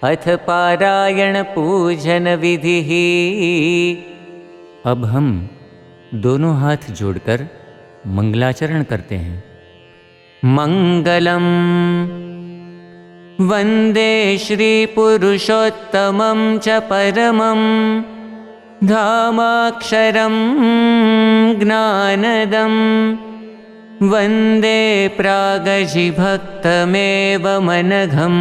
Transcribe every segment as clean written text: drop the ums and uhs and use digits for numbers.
अथ पारायण पूजन विधिः। अब हम दोनों हाथ जोड़कर मंगलाचरण करते हैं। मंगलम वंदे श्री पुरुषोत्तमं च परमं धामाक्षरं ज्ञानदं वंदे प्रागजिभक्तमेव मनघं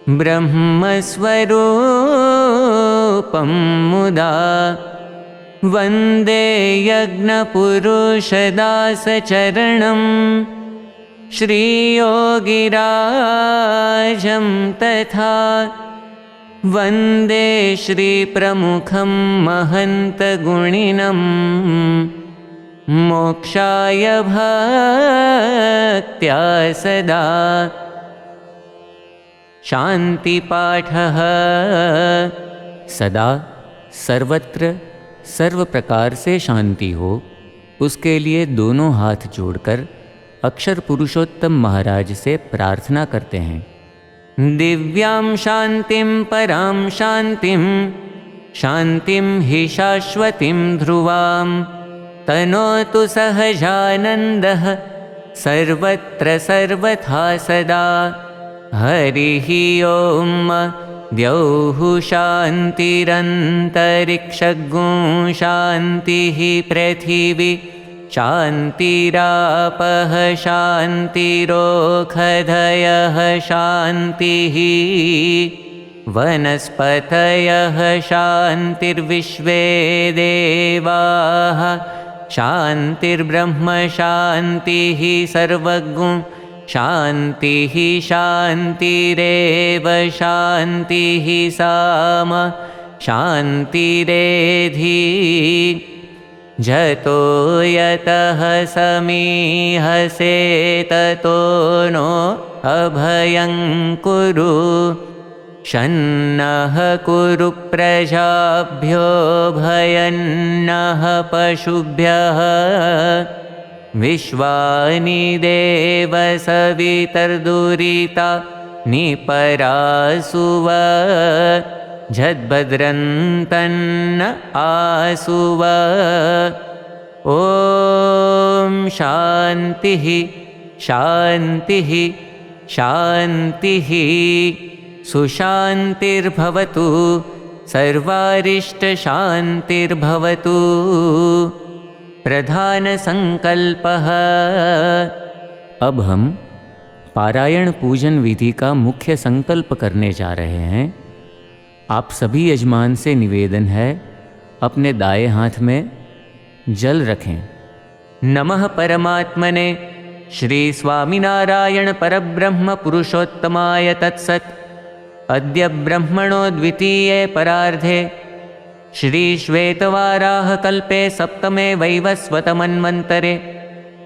ब्रह्मस्वरूपं मुदा वंदे यज्ञपुरुषदासचरणं श्रीयोगिराजं तथा वंदे श्रीप्रमुखं महन्तगुणिनं मोक्षाय भक्त्या सदा। शांतिपाठः। सदा सर्वत्र सर्व प्रकार से शांति हो, उसके लिए दोनों हाथ जोड़कर अक्षर पुरुषोत्तम महाराज से प्रार्थना करते हैं। दिव्यां शांतिं परां शांतिं शांतिं हि शाश्वतीं ध्रुवां तनोतु सहजानन्दः सर्वत्र सर्वथा सदा। हरिः ओम। द्यौः शान्तिरन्तरिक्षगुं शान्तिः पृथिवी शान्तिरापः शान्तिरोषधयः शान्तिः वनस्पतयः शान्तिर्विश्वे देवाः शान्तिर्ब्रह्म शान्तिः सर्वगुं शान्तिः शान्तिरेव शान्तिः साम शान्तिरेधि। जतो यतः समीहसे ततो नो अभयं कुरु शन्नः कुरु प्रजाभ्यो भयन्नः पशुभ्यः विश्वानि देव सवितर्दुरिता निपरासुव झद्भद्रन्तन्न आसुव। ॐ शान्तिः शान्तिः शान्तिः। सुशान्तिर्भवतु सर्वारिष्टशान्तिर्भवतु। प्रधान संकल्पः। अब हम पारायण पूजन विधि का मुख्य संकल्प करने जा रहे हैं। आप सभी यजमान से निवेदन है, अपने दाएं हाथ में जल रखें। नमः परमात्मने श्री स्वामिनारायण परब्रह्म पुरुषोत्तमाय तत्सत्। अद्य ब्रह्मणो द्वितीये परार्धे श्री श्वेतवाराह कल्पे सप्तमे वैवस्वतमन्वन्तरे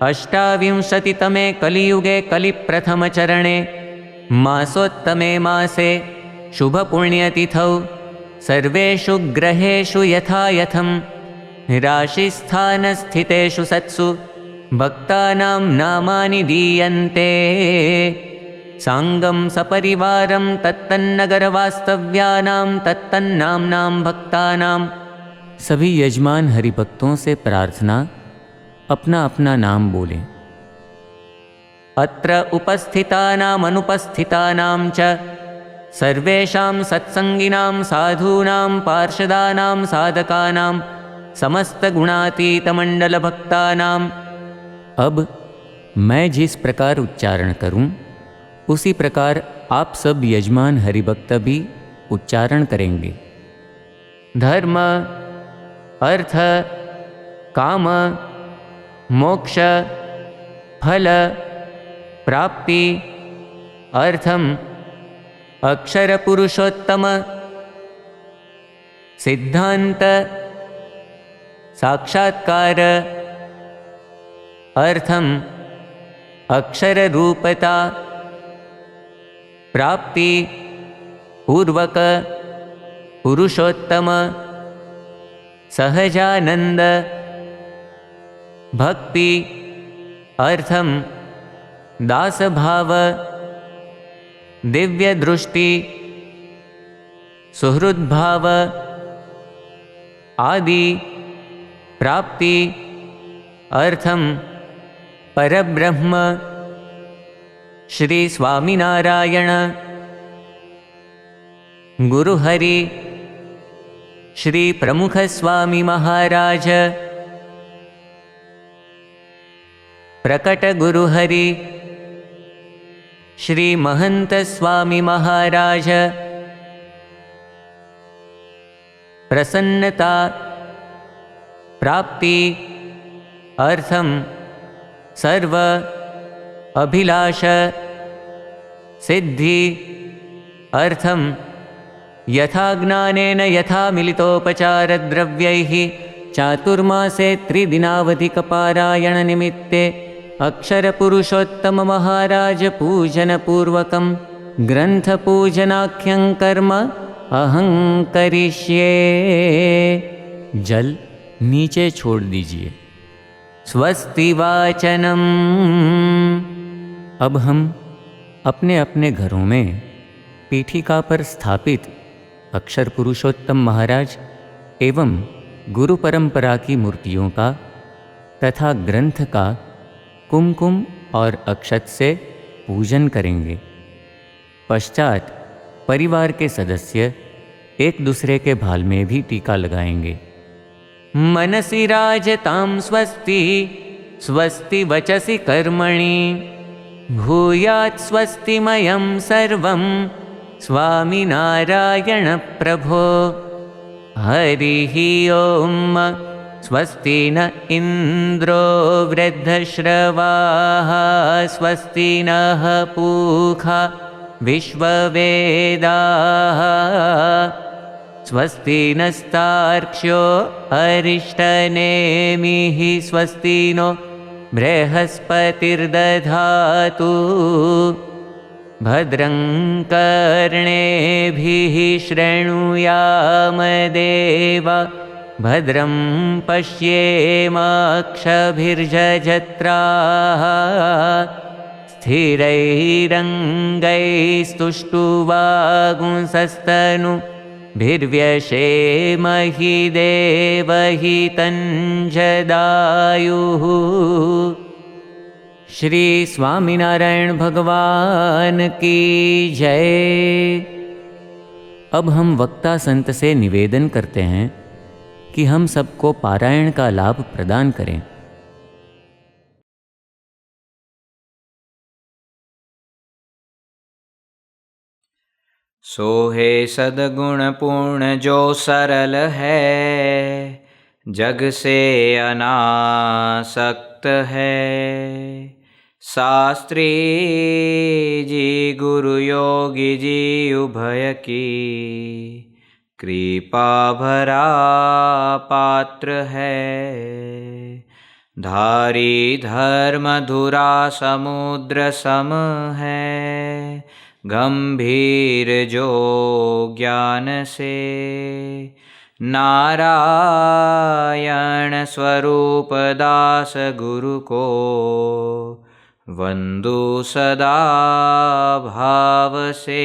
अष्टाविंशतितमे कलियुगे कलिप्रथमचरणे मासोत्तमे मासे शुभपुण्यतिथौ सर्वेषु ग्रहेषु यथायथं राशिस्थानस्थितेषु सत्सु भक्तानां नामानि दीयन्ते। सांगं सपरिवारं तत्तन्नगरवास्तव्यानां तत्तन्नाम्नां भक्तानां। सभी यजमान हरिभक्तों से प्रार्थना, अपना अपना नाम बोलें। अत्र उपस्थितानाम् अनुपस्थितानां च सर्वेषां सत्संगिनां साधूनां पार्षदानां साधकानां समस्तगुणातीतमण्डलभक्तानां। अब मैं जिस प्रकार उच्चारण करूं, उसी प्रकार आप सब यजमान हरिभक्त भी उच्चारण करेंगे। धर्म अर्थ काम मोक्ष फल प्राप्ति अर्थम अक्षर पुरुषोत्तम सिद्धांत साक्षात्कार अर्थम अक्षर रूपता प्राप्ति पूर्वक पुरुषोत्तम सहजानंद भक्ति अर्थम दासभाव दिव्यदृष्टि, सुहृद्भाव आदि प्राप्ति अर्थम परब्रह्म श्री स्वामिनारायण गुरुहरि श्री प्रमुख स्वामी महाराज प्रकट गुरुहरि श्री महंत स्वामी महाराज प्रसन्नता प्राप्ति अर्थम सर्व अभिलाष सिद्धि अर्थम यथा ज्ञानेन यथा मिलितोपचार द्रव्यैः चातुर्मासे त्रिदिनावधिक पारायण निमित्ते अक्षर पुरुषोत्तम महाराज पूजन पूर्वकं ग्रंथ पूजनाख्यं कर्म अहं करिष्ये। जल नीचे छोड़ दीजिए। स्वस्ति वाचनम। अब हम अपने अपने घरों में पीठिका पर स्थापित अक्षर पुरुषोत्तम महाराज एवं गुरु परंपरा की मूर्तियों का तथा ग्रंथ का कुमकुम और अक्षत से पूजन करेंगे। पश्चात परिवार के सदस्य एक दूसरे के भाल में भी टीका लगाएंगे। मनसि राजतां स्वस्ति स्वस्ति वचसि कर्मणि भूयात् स्वस्तिमयं सर्वं स्वामिनारायण प्रभो। हरिः ओम। स्वस्ति न इंद्रो वृद्धश्रवाः स्वस्ति नः पूषा विश्ववेदाः स्वस्ति नस्तार्क्ष्यो अरिष्टनेमिः स्वस्ति नो बृहस्पतिर्दधातु भद्रं कर्णेभिः शृणुयाम देवा भद्रं पश्येमाक्षभिर्जत्राः स्थिरैरङ्गैस्तुष्टुवागुंसस्तनु भिर्व्यशेमहि देवहितं जदायुः। श्री स्वामिनारायण भगवान की जय। अब हम वक्ता संत से निवेदन करते हैं कि हम सबको पारायण का लाभ प्रदान करें। सोहे सद्गुण पूर्ण जो सरल है जग से अनासक्त है। शास्त्री जी गुरु योगी जी उभय की कृपा भरा पात्र है। धारी धर्म धुरा समुद्र सम है गंभीर जो ज्ञान से। नारायण स्वरूप दास गुरु को वंदु सदा भाव से।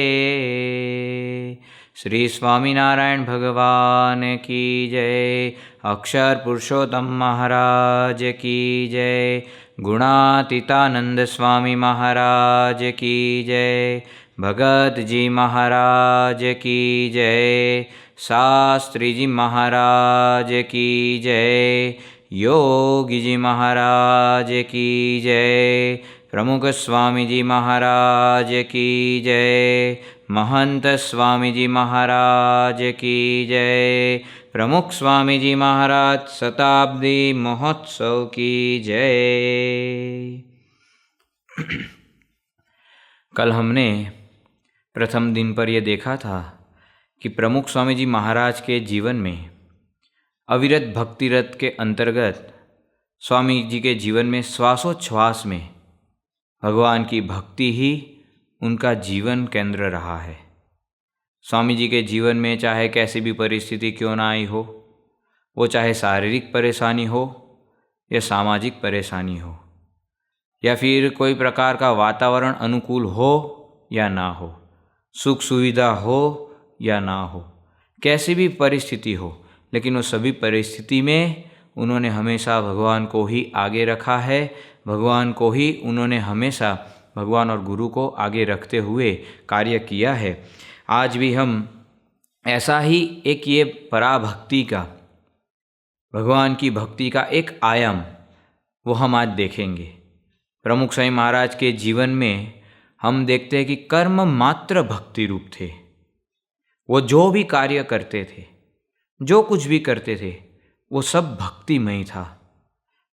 श्री स्वामीनारायण भगवान की जय। अक्षर पुरुषोत्तम महाराज की जय। गुणातीतानंद स्वामी महाराज की जय। भगत जी महाराज की जय। शास्त्री जी महाराज की जय। योगी जी महाराज की जय। प्रमुख स्वामी जी महाराज की जय। महंत स्वामी जी महाराज की जय। प्रमुख स्वामी जी महाराज शताब्दी महोत्सव की जय। कल हमने प्रथम दिन पर यह देखा था कि प्रमुख स्वामी जी महाराज के जीवन में अविरत भक्ति रथ के अंतर्गत स्वामी जी के जीवन में श्वासोच्छ्वास में भगवान की भक्ति ही उनका जीवन केंद्र रहा है। स्वामी जी के जीवन में चाहे कैसी भी परिस्थिति क्यों ना आई हो, वो चाहे शारीरिक परेशानी हो या सामाजिक परेशानी हो या फिर कोई प्रकार का वातावरण अनुकूल हो या ना हो, सुख सुविधा हो या ना हो, कैसी भी परिस्थिति हो, लेकिन वो सभी परिस्थिति में उन्होंने हमेशा भगवान को ही आगे रखा है। भगवान को ही उन्होंने हमेशा, भगवान और गुरु को आगे रखते हुए कार्य किया है। आज भी हम ऐसा ही एक ये पराभक्ति का, भगवान की भक्ति का एक आयाम वो हम आज देखेंगे। प्रमुख स्वामी महाराज के जीवन में हम देखते हैं कि कर्म मात्र भक्ति रूप थे। वो जो भी कार्य करते थे, जो कुछ भी करते थे, वो सब भक्तिमय था।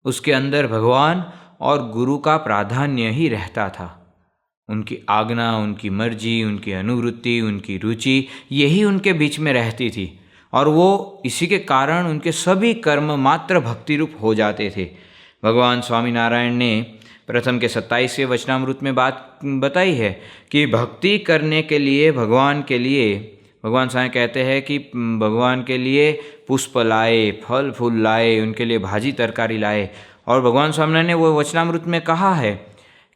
उसके अंदर भगवान और गुरु का प्राधान्य ही रहता था। उनकी आज्ञा, उनकी मर्जी, उनकी अनुवृत्ति, उनकी रुचि, यही उनके बीच में रहती थी और वो इसी के कारण उनके सभी कर्म मात्र भक्ति रूप हो जाते थे। भगवान स्वामीनारायण ने प्रथम के 27वें वचनामृत में बात बताई है कि भक्ति करने के लिए, भगवान के लिए, भगवान स्वामी कहते हैं कि भगवान के लिए पुष्प लाए, फल फूल लाए, उनके लिए भाजी तरकारी लाए। और भगवान स्वामीनारायण ने वो वचनामृत में कहा है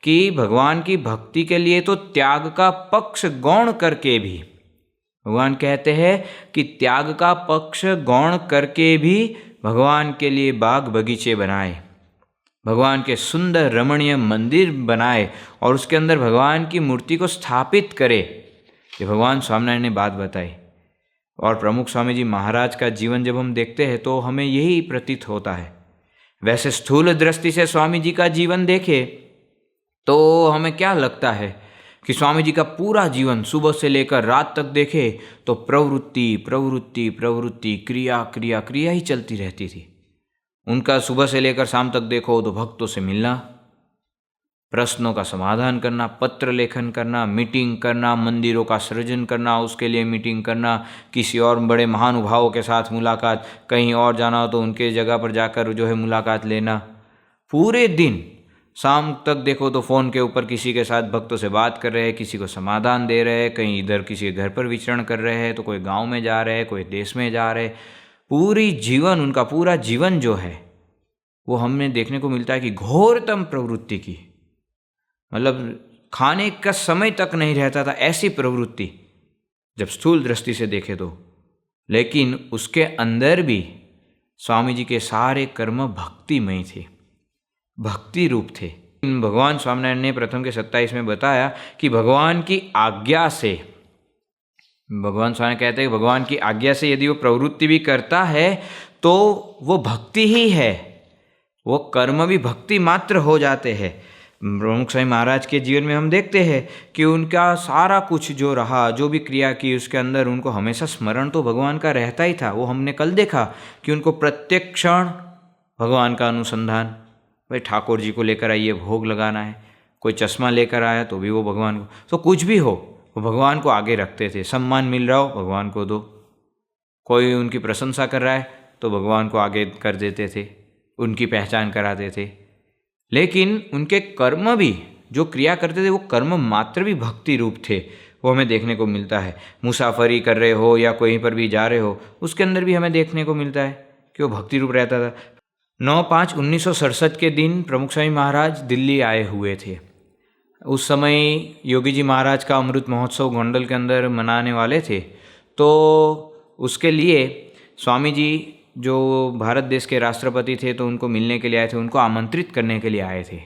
कि भगवान की भक्ति के लिए तो त्याग का पक्ष गौण करके भी, भगवान कहते हैं कि त्याग का पक्ष गौण करके भी भगवान के लिए बाग बगीचे बनाए, भगवान के सुंदर रमणीय मंदिर बनाए और उसके अंदर भगवान की मूर्ति को स्थापित करे। ये भगवान स्वामीनारायण ने बात बताई। और प्रमुख स्वामी जी महाराज का जीवन जब हम देखते हैं तो हमें यही प्रतीत होता है। वैसे स्थूल दृष्टि से स्वामी जी का जीवन देखे तो हमें क्या लगता है कि स्वामी जी का पूरा जीवन सुबह से लेकर रात तक देखे तो प्रवृत्ति प्रवृत्ति प्रवृत्ति, क्रिया क्रिया क्रिया ही चलती रहती थी। उनका सुबह से लेकर शाम तक देखो तो भक्तों से मिलना, प्रश्नों का समाधान करना, पत्र लेखन करना, मीटिंग करना, मंदिरों का सृजन करना, उसके लिए मीटिंग करना, किसी और बड़े महानुभावों के साथ मुलाकात, कहीं और जाना हो तो उनके जगह पर जाकर जो है मुलाकात लेना। पूरे दिन शाम तक देखो तो फ़ोन के ऊपर किसी के साथ भक्तों से बात कर रहे हैं, किसी को समाधान दे रहे हैं, कहीं इधर किसी के घर पर विचरण कर रहे हैं, तो कोई गांव में जा रहे हैं, कोई देश में जा रहे हैं। पूरी जीवन, उनका पूरा जीवन जो है वो हमें देखने को मिलता है कि घोरतम प्रवृत्ति की, मतलब खाने का समय तक नहीं रहता था, ऐसी प्रवृत्ति जब स्थूल दृष्टि से देखे तो। लेकिन उसके अंदर भी स्वामी जी के सारे कर्म भक्तिमय थे, भक्ति रूप थे। भगवान स्वामीनारायण ने प्रथम के 27 में बताया कि भगवान की आज्ञा से, भगवान स्वामी कहते हैं कि भगवान की आज्ञा से यदि वो प्रवृत्ति भी करता है तो वो भक्ति ही है, वो कर्म भी भक्ति मात्र हो जाते हैं। प्रमुख स्वामी महाराज के जीवन में हम देखते हैं कि उनका सारा कुछ जो रहा, जो भी क्रिया की, उसके अंदर उनको हमेशा स्मरण तो भगवान का रहता ही था। वो हमने कल देखा कि उनको प्रत्येक क्षण भगवान का अनुसंधान, भाई ठाकुर जी को लेकर आइए, भोग लगाना है, कोई चश्मा लेकर आया तो भी वो भगवान को, तो कुछ भी हो वो भगवान को आगे रखते थे। सम्मान मिल रहा हो भगवान को दो, कोई उनकी प्रशंसा कर रहा है तो भगवान को आगे कर देते थे, उनकी पहचान कराते थे। लेकिन उनके कर्म भी जो क्रिया करते थे वो कर्म मात्र भी भक्ति रूप थे, वो हमें देखने को मिलता है। मुसाफरी कर रहे हो या कहीं पर भी जा रहे हो, उसके अंदर भी हमें देखने को मिलता है कि वो भक्ति रूप रहता था। 9/5/1967 के दिन प्रमुख स्वामी महाराज दिल्ली आए हुए थे। उस समय योगी जी महाराज का अमृत महोत्सव गोंडल के अंदर मनाने वाले थे, तो उसके लिए स्वामी जी जो भारत देश के राष्ट्रपति थे तो उनको मिलने के लिए आए थे, उनको आमंत्रित करने के लिए आए थे।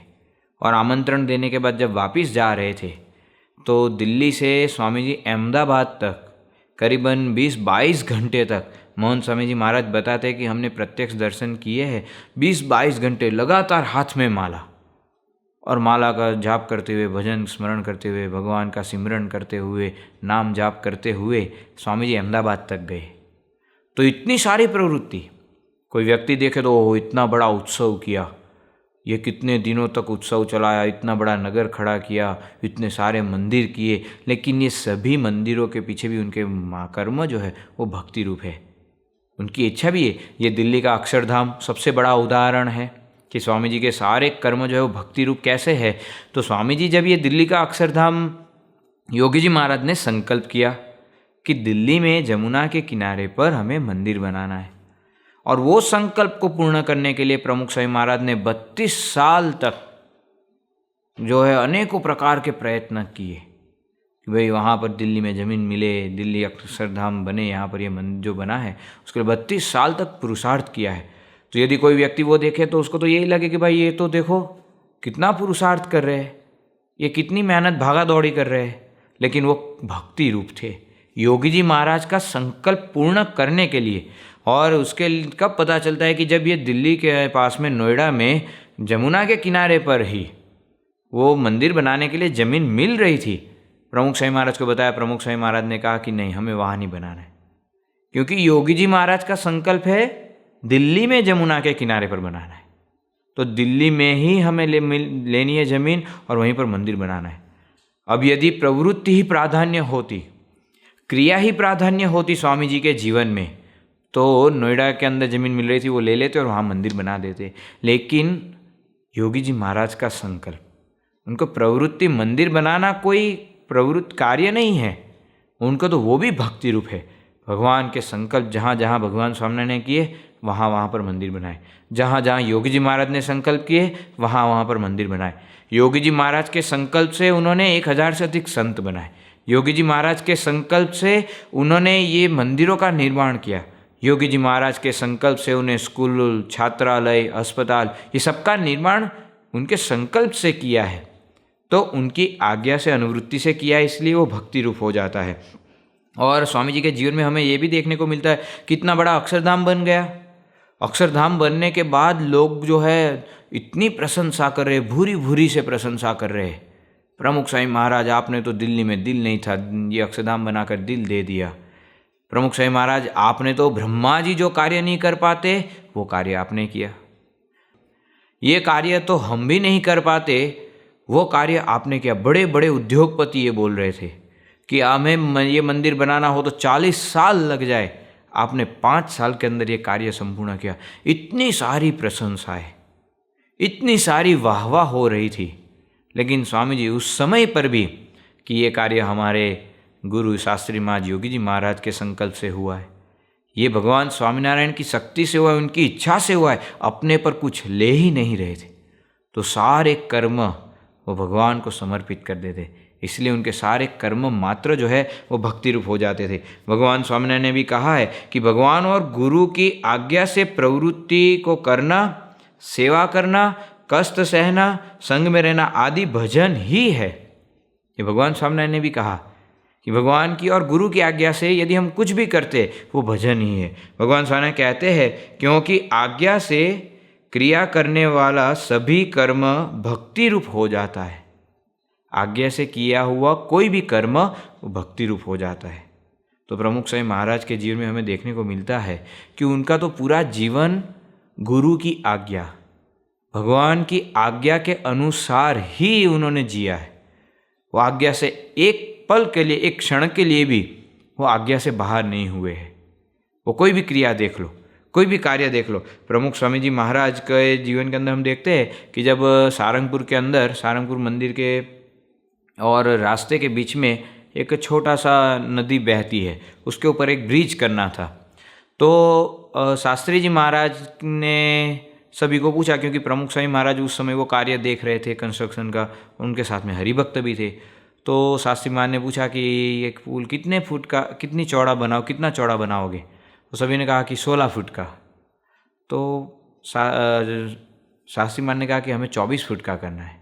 और आमंत्रण देने के बाद जब वापस जा रहे थे तो दिल्ली से स्वामी जी अहमदाबाद तक करीबन 20-22 घंटे तक, मोहन स्वामी जी महाराज बताते हैं कि हमने प्रत्यक्ष दर्शन किए हैं, 20-22 घंटे लगातार हाथ में माला और माला का जाप करते हुए, भजन स्मरण करते हुए, भगवान का सिमरन करते हुए, नाम जाप करते हुए स्वामी जी अहमदाबाद तक गए। तो इतनी सारी प्रवृत्ति, कोई व्यक्ति देखे तो वो इतना बड़ा उत्सव किया, ये कितने दिनों तक उत्सव चलाया, इतना बड़ा नगर खड़ा किया, इतने सारे मंदिर किए, लेकिन ये सभी मंदिरों के पीछे भी उनके कर्म जो है वो भक्ति रूप है, उनकी इच्छा भी है। ये दिल्ली का अक्षरधाम सबसे बड़ा उदाहरण है कि स्वामी जी के सारे कर्म जो है वो भक्ति रूप कैसे है। तो स्वामी जी जब ये दिल्ली का अक्षरधाम, योगी जी महाराज ने संकल्प किया कि दिल्ली में जमुना के किनारे पर हमें मंदिर बनाना है, और वो संकल्प को पूर्ण करने के लिए प्रमुख स्वामी महाराज ने 32 साल तक जो है अनेकों प्रकार के प्रयत्न किए, कि भाई वहाँ पर दिल्ली में ज़मीन मिले, दिल्ली अक्षरधाम बने, यहाँ पर ये मंदिर जो बना है उसके लिए 32 साल तक पुरुषार्थ किया है। तो यदि कोई व्यक्ति वो देखे तो उसको तो यही लगे कि भाई ये तो देखो कितना पुरुषार्थ कर रहे हैं, ये कितनी मेहनत भागा दौड़ी कर रहे हैं। लेकिन वो भक्ति रूप थे। योगी जी महाराज का संकल्प पूर्ण करने के लिए, और उसके कब पता चलता है कि जब ये दिल्ली के पास में नोएडा में जमुना के किनारे पर ही वो मंदिर बनाने के लिए ज़मीन मिल रही थी। प्रमुख स्वामी महाराज को बताया, प्रमुख स्वामी महाराज ने कहा कि नहीं, हमें वहाँ नहीं बनाना है, क्योंकि योगी जी महाराज का संकल्प है दिल्ली में जमुना के किनारे पर बनाना है। तो दिल्ली में ही हमें लेनी है ज़मीन और वहीं पर मंदिर बनाना है। अब यदि प्रवृत्ति ही प्राधान्य होती, क्रिया ही प्राधान्य होती स्वामी जी के जीवन में, तो नोएडा के अंदर ज़मीन मिल रही थी वो ले लेते और वहाँ मंदिर बना देते। लेकिन योगी जी महाराज का संकल्प, उनको प्रवृत्ति मंदिर बनाना कोई प्रवृत्त कार्य नहीं है, उनको तो वो भी भक्ति रूप है। भगवान के संकल्प जहाँ जहाँ भगवान स्वामिनारायण ने किए वहाँ वहाँ पर मंदिर बनाए, जहाँ जहाँ योगी जी महाराज ने संकल्प किए वहाँ वहाँ पर मंदिर बनाए। योगी जी महाराज के संकल्प से उन्होंने 1000 से अधिक संत बनाए। योगी जी महाराज के संकल्प से उन्होंने ये मंदिरों का निर्माण किया। योगी जी महाराज के संकल्प से उन्हें स्कूल, छात्रालय, अस्पताल, ये सबका निर्माण उनके संकल्प से किया है। तो उनकी आज्ञा से, अनुवृत्ति से किया, इसलिए वो भक्ति रूप हो जाता है। और स्वामी जी के जीवन में हमें ये भी देखने को मिलता है कितना बड़ा अक्षरधाम बन गया। अक्षरधाम बनने के बाद लोग जो है इतनी प्रशंसा कर रहे, भूरी भूरी से प्रशंसा कर रहे। प्रमुख स्वामी महाराज, आपने तो दिल्ली में दिल नहीं था, ये अक्षरधाम बनाकर दिल दे दिया। प्रमुख स्वामी महाराज, आपने तो ब्रह्मा जी जो कार्य नहीं कर पाते वो कार्य आपने किया। ये कार्य तो हम भी नहीं कर पाते, वो कार्य आपने किया। बड़े बड़े उद्योगपति ये बोल रहे थे कि हमें ये मंदिर बनाना हो तो 40 साल लग जाए, आपने 5 साल के अंदर ये कार्य संपूर्ण किया। इतनी सारी प्रशंसाएं, इतनी सारी वाहवाह हो रही थी। लेकिन स्वामी जी उस समय पर भी कि ये कार्य हमारे गुरु शास्त्री महाराज योगी जी महाराज के संकल्प से हुआ है, ये भगवान स्वामीनारायण की शक्ति से हुआ है, उनकी इच्छा से हुआ है, अपने पर कुछ ले ही नहीं रहे थे। तो सारे कर्म वो भगवान को समर्पित कर देते, इसलिए उनके सारे कर्म मात्र जो है वो भक्ति रूप हो जाते थे। भगवान स्वामीनारायण ने भी कहा है कि भगवान और गुरु की आज्ञा से प्रवृत्ति को करना, सेवा करना, कष्ट सहना, संग में रहना आदि भजन ही है। ये भगवान स्वामीनारायण ने भी कहा कि भगवान की और गुरु की आज्ञा से यदि हम कुछ भी करते वो भजन ही है। भगवान स्वामीनारायण कहते हैं क्योंकि आज्ञा से क्रिया करने वाला सभी कर्म भक्ति रूप हो जाता है। आज्ञा से किया हुआ कोई भी कर्म वो भक्ति रूप हो जाता है। तो प्रमुख स्वामी महाराज के जीवन में हमें देखने को मिलता है कि उनका तो पूरा जीवन गुरु की आज्ञा, भगवान की आज्ञा के अनुसार ही उन्होंने जिया है। वो आज्ञा से एक पल के लिए, एक क्षण के लिए भी वो आज्ञा से बाहर नहीं हुए हैं। वो कोई भी क्रिया देख लो, कोई भी कार्य देख लो। प्रमुख स्वामी जी महाराज के जीवन के अंदर हम देखते हैं कि जब सारंगपुर के अंदर, सारंगपुर मंदिर के और रास्ते के बीच में एक छोटा सा नदी बहती है, उसके ऊपर एक ब्रिज करना था। तो शास्त्री जी महाराज ने सभी को पूछा, क्योंकि प्रमुख स्वामी महाराज उस समय वो कार्य देख रहे थे कंस्ट्रक्शन का, उनके साथ में हरिभक्त भी थे। तो शास्त्री महाराज ने पूछा कि ये पुल कितने फुट का, कितनी चौड़ा बनाओ, कितना चौड़ा बनाओगे? तो सभी ने कहा कि 16 फुट का। तो शास्त्री महाराज ने कहा कि हमें 24 फुट का करना है।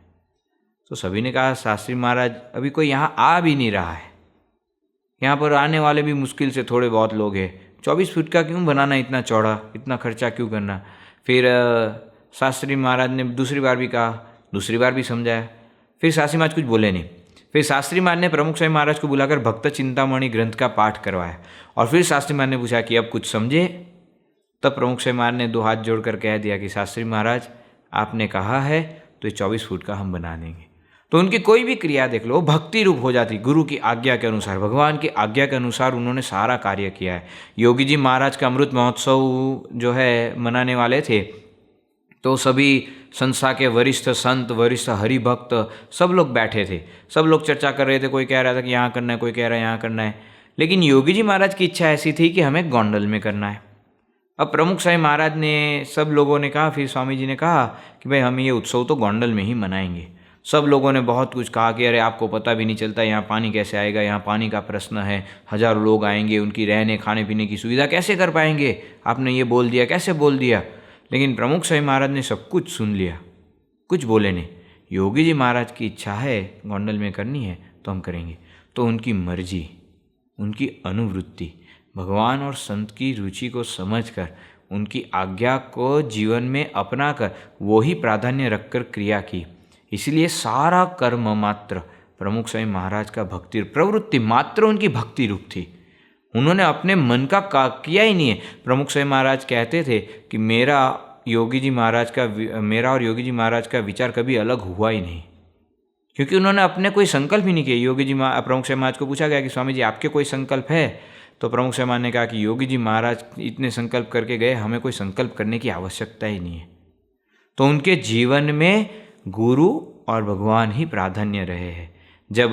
तो सभी ने कहा शास्त्री महाराज अभी कोई यहाँ आ भी नहीं रहा है, यहाँ पर आने वाले भी मुश्किल से थोड़े बहुत लोग हैं, 24 फुट का क्यों बनाना, इतना चौड़ा, इतना खर्चा क्यों करना? फिर शास्त्री महाराज ने दूसरी बार भी कहा, दूसरी बार भी समझाया, फिर शास्त्री महाराज कुछ बोले नहीं। फिर शास्त्री महाराज ने प्रमुख स्वामी महाराज को बुलाकर भक्त चिंतामणि ग्रंथ का पाठ करवाया और फिर शास्त्री महाराज ने पूछा कि अब कुछ समझे? तब प्रमुख स्वामी महाराज ने 2 हाथ जोड़कर कह दिया कि शास्त्री महाराज आपने कहा है तो 24 फुट का हम बना देंगे। तो उनकी कोई भी क्रिया देख लो, भक्ति रूप हो जाती, गुरु की आज्ञा के अनुसार, भगवान की आज्ञा के अनुसार उन्होंने सारा कार्य किया है। योगी जी महाराज का अमृत महोत्सव जो है मनाने वाले थे, तो सभी संस्था के वरिष्ठ संत, वरिष्ठ हरिभक्त सब लोग बैठे थे, सब लोग चर्चा कर रहे थे। कोई कह रहा था कि यहाँ करना है, कोई कह रहा है यहाँ करना है, लेकिन योगी जी महाराज की इच्छा ऐसी थी कि हमें गोंडल में करना है। अब प्रमुख स्वामी महाराज ने, सब लोगों ने कहा, फिर स्वामी जी ने कहा कि भाई हम ये उत्सव तो गोंडल में ही मनाएंगे। सब लोगों ने बहुत कुछ कहा कि अरे आपको पता भी नहीं चलता यहाँ पानी कैसे आएगा, यहाँ पानी का प्रश्न है, हज़ारों लोग आएंगे, उनकी रहने खाने पीने की सुविधा कैसे कर पाएंगे, आपने ये बोल दिया, कैसे बोल दिया। लेकिन प्रमुख स्वामी महाराज ने सब कुछ सुन लिया, कुछ बोले नहीं। योगी जी महाराज की इच्छा है गोंडल में करनी है तो हम करेंगे। तो उनकी मर्जी, उनकी अनुवृत्ति, भगवान और संत की रुचि को समझकर, उनकी आज्ञा को जीवन में अपनाकर वो ही प्राधान्य रखकर क्रिया की। इसलिए सारा कर्म मात्र प्रमुख स्वामी महाराज का भक्ति, प्रवृत्ति मात्र उनकी भक्ति रूप थी। उन्होंने अपने मन का किया ही नहीं है। प्रमुख स्वामी महाराज कहते थे कि मेरा और योगी जी महाराज का विचार कभी अलग हुआ ही नहीं, क्योंकि उन्होंने अपने कोई संकल्प ही नहीं किए। प्रमुख स्वामी महाराज को पूछा गया कि स्वामी जी आपके कोई संकल्प है, तो प्रमुख स्वामी महाराज ने कहा कि योगी जी महाराज इतने संकल्प करके गए, हमें कोई संकल्प करने की आवश्यकता ही नहीं है। तो उनके जीवन में गुरु और भगवान ही प्राधान्य रहे हैं। जब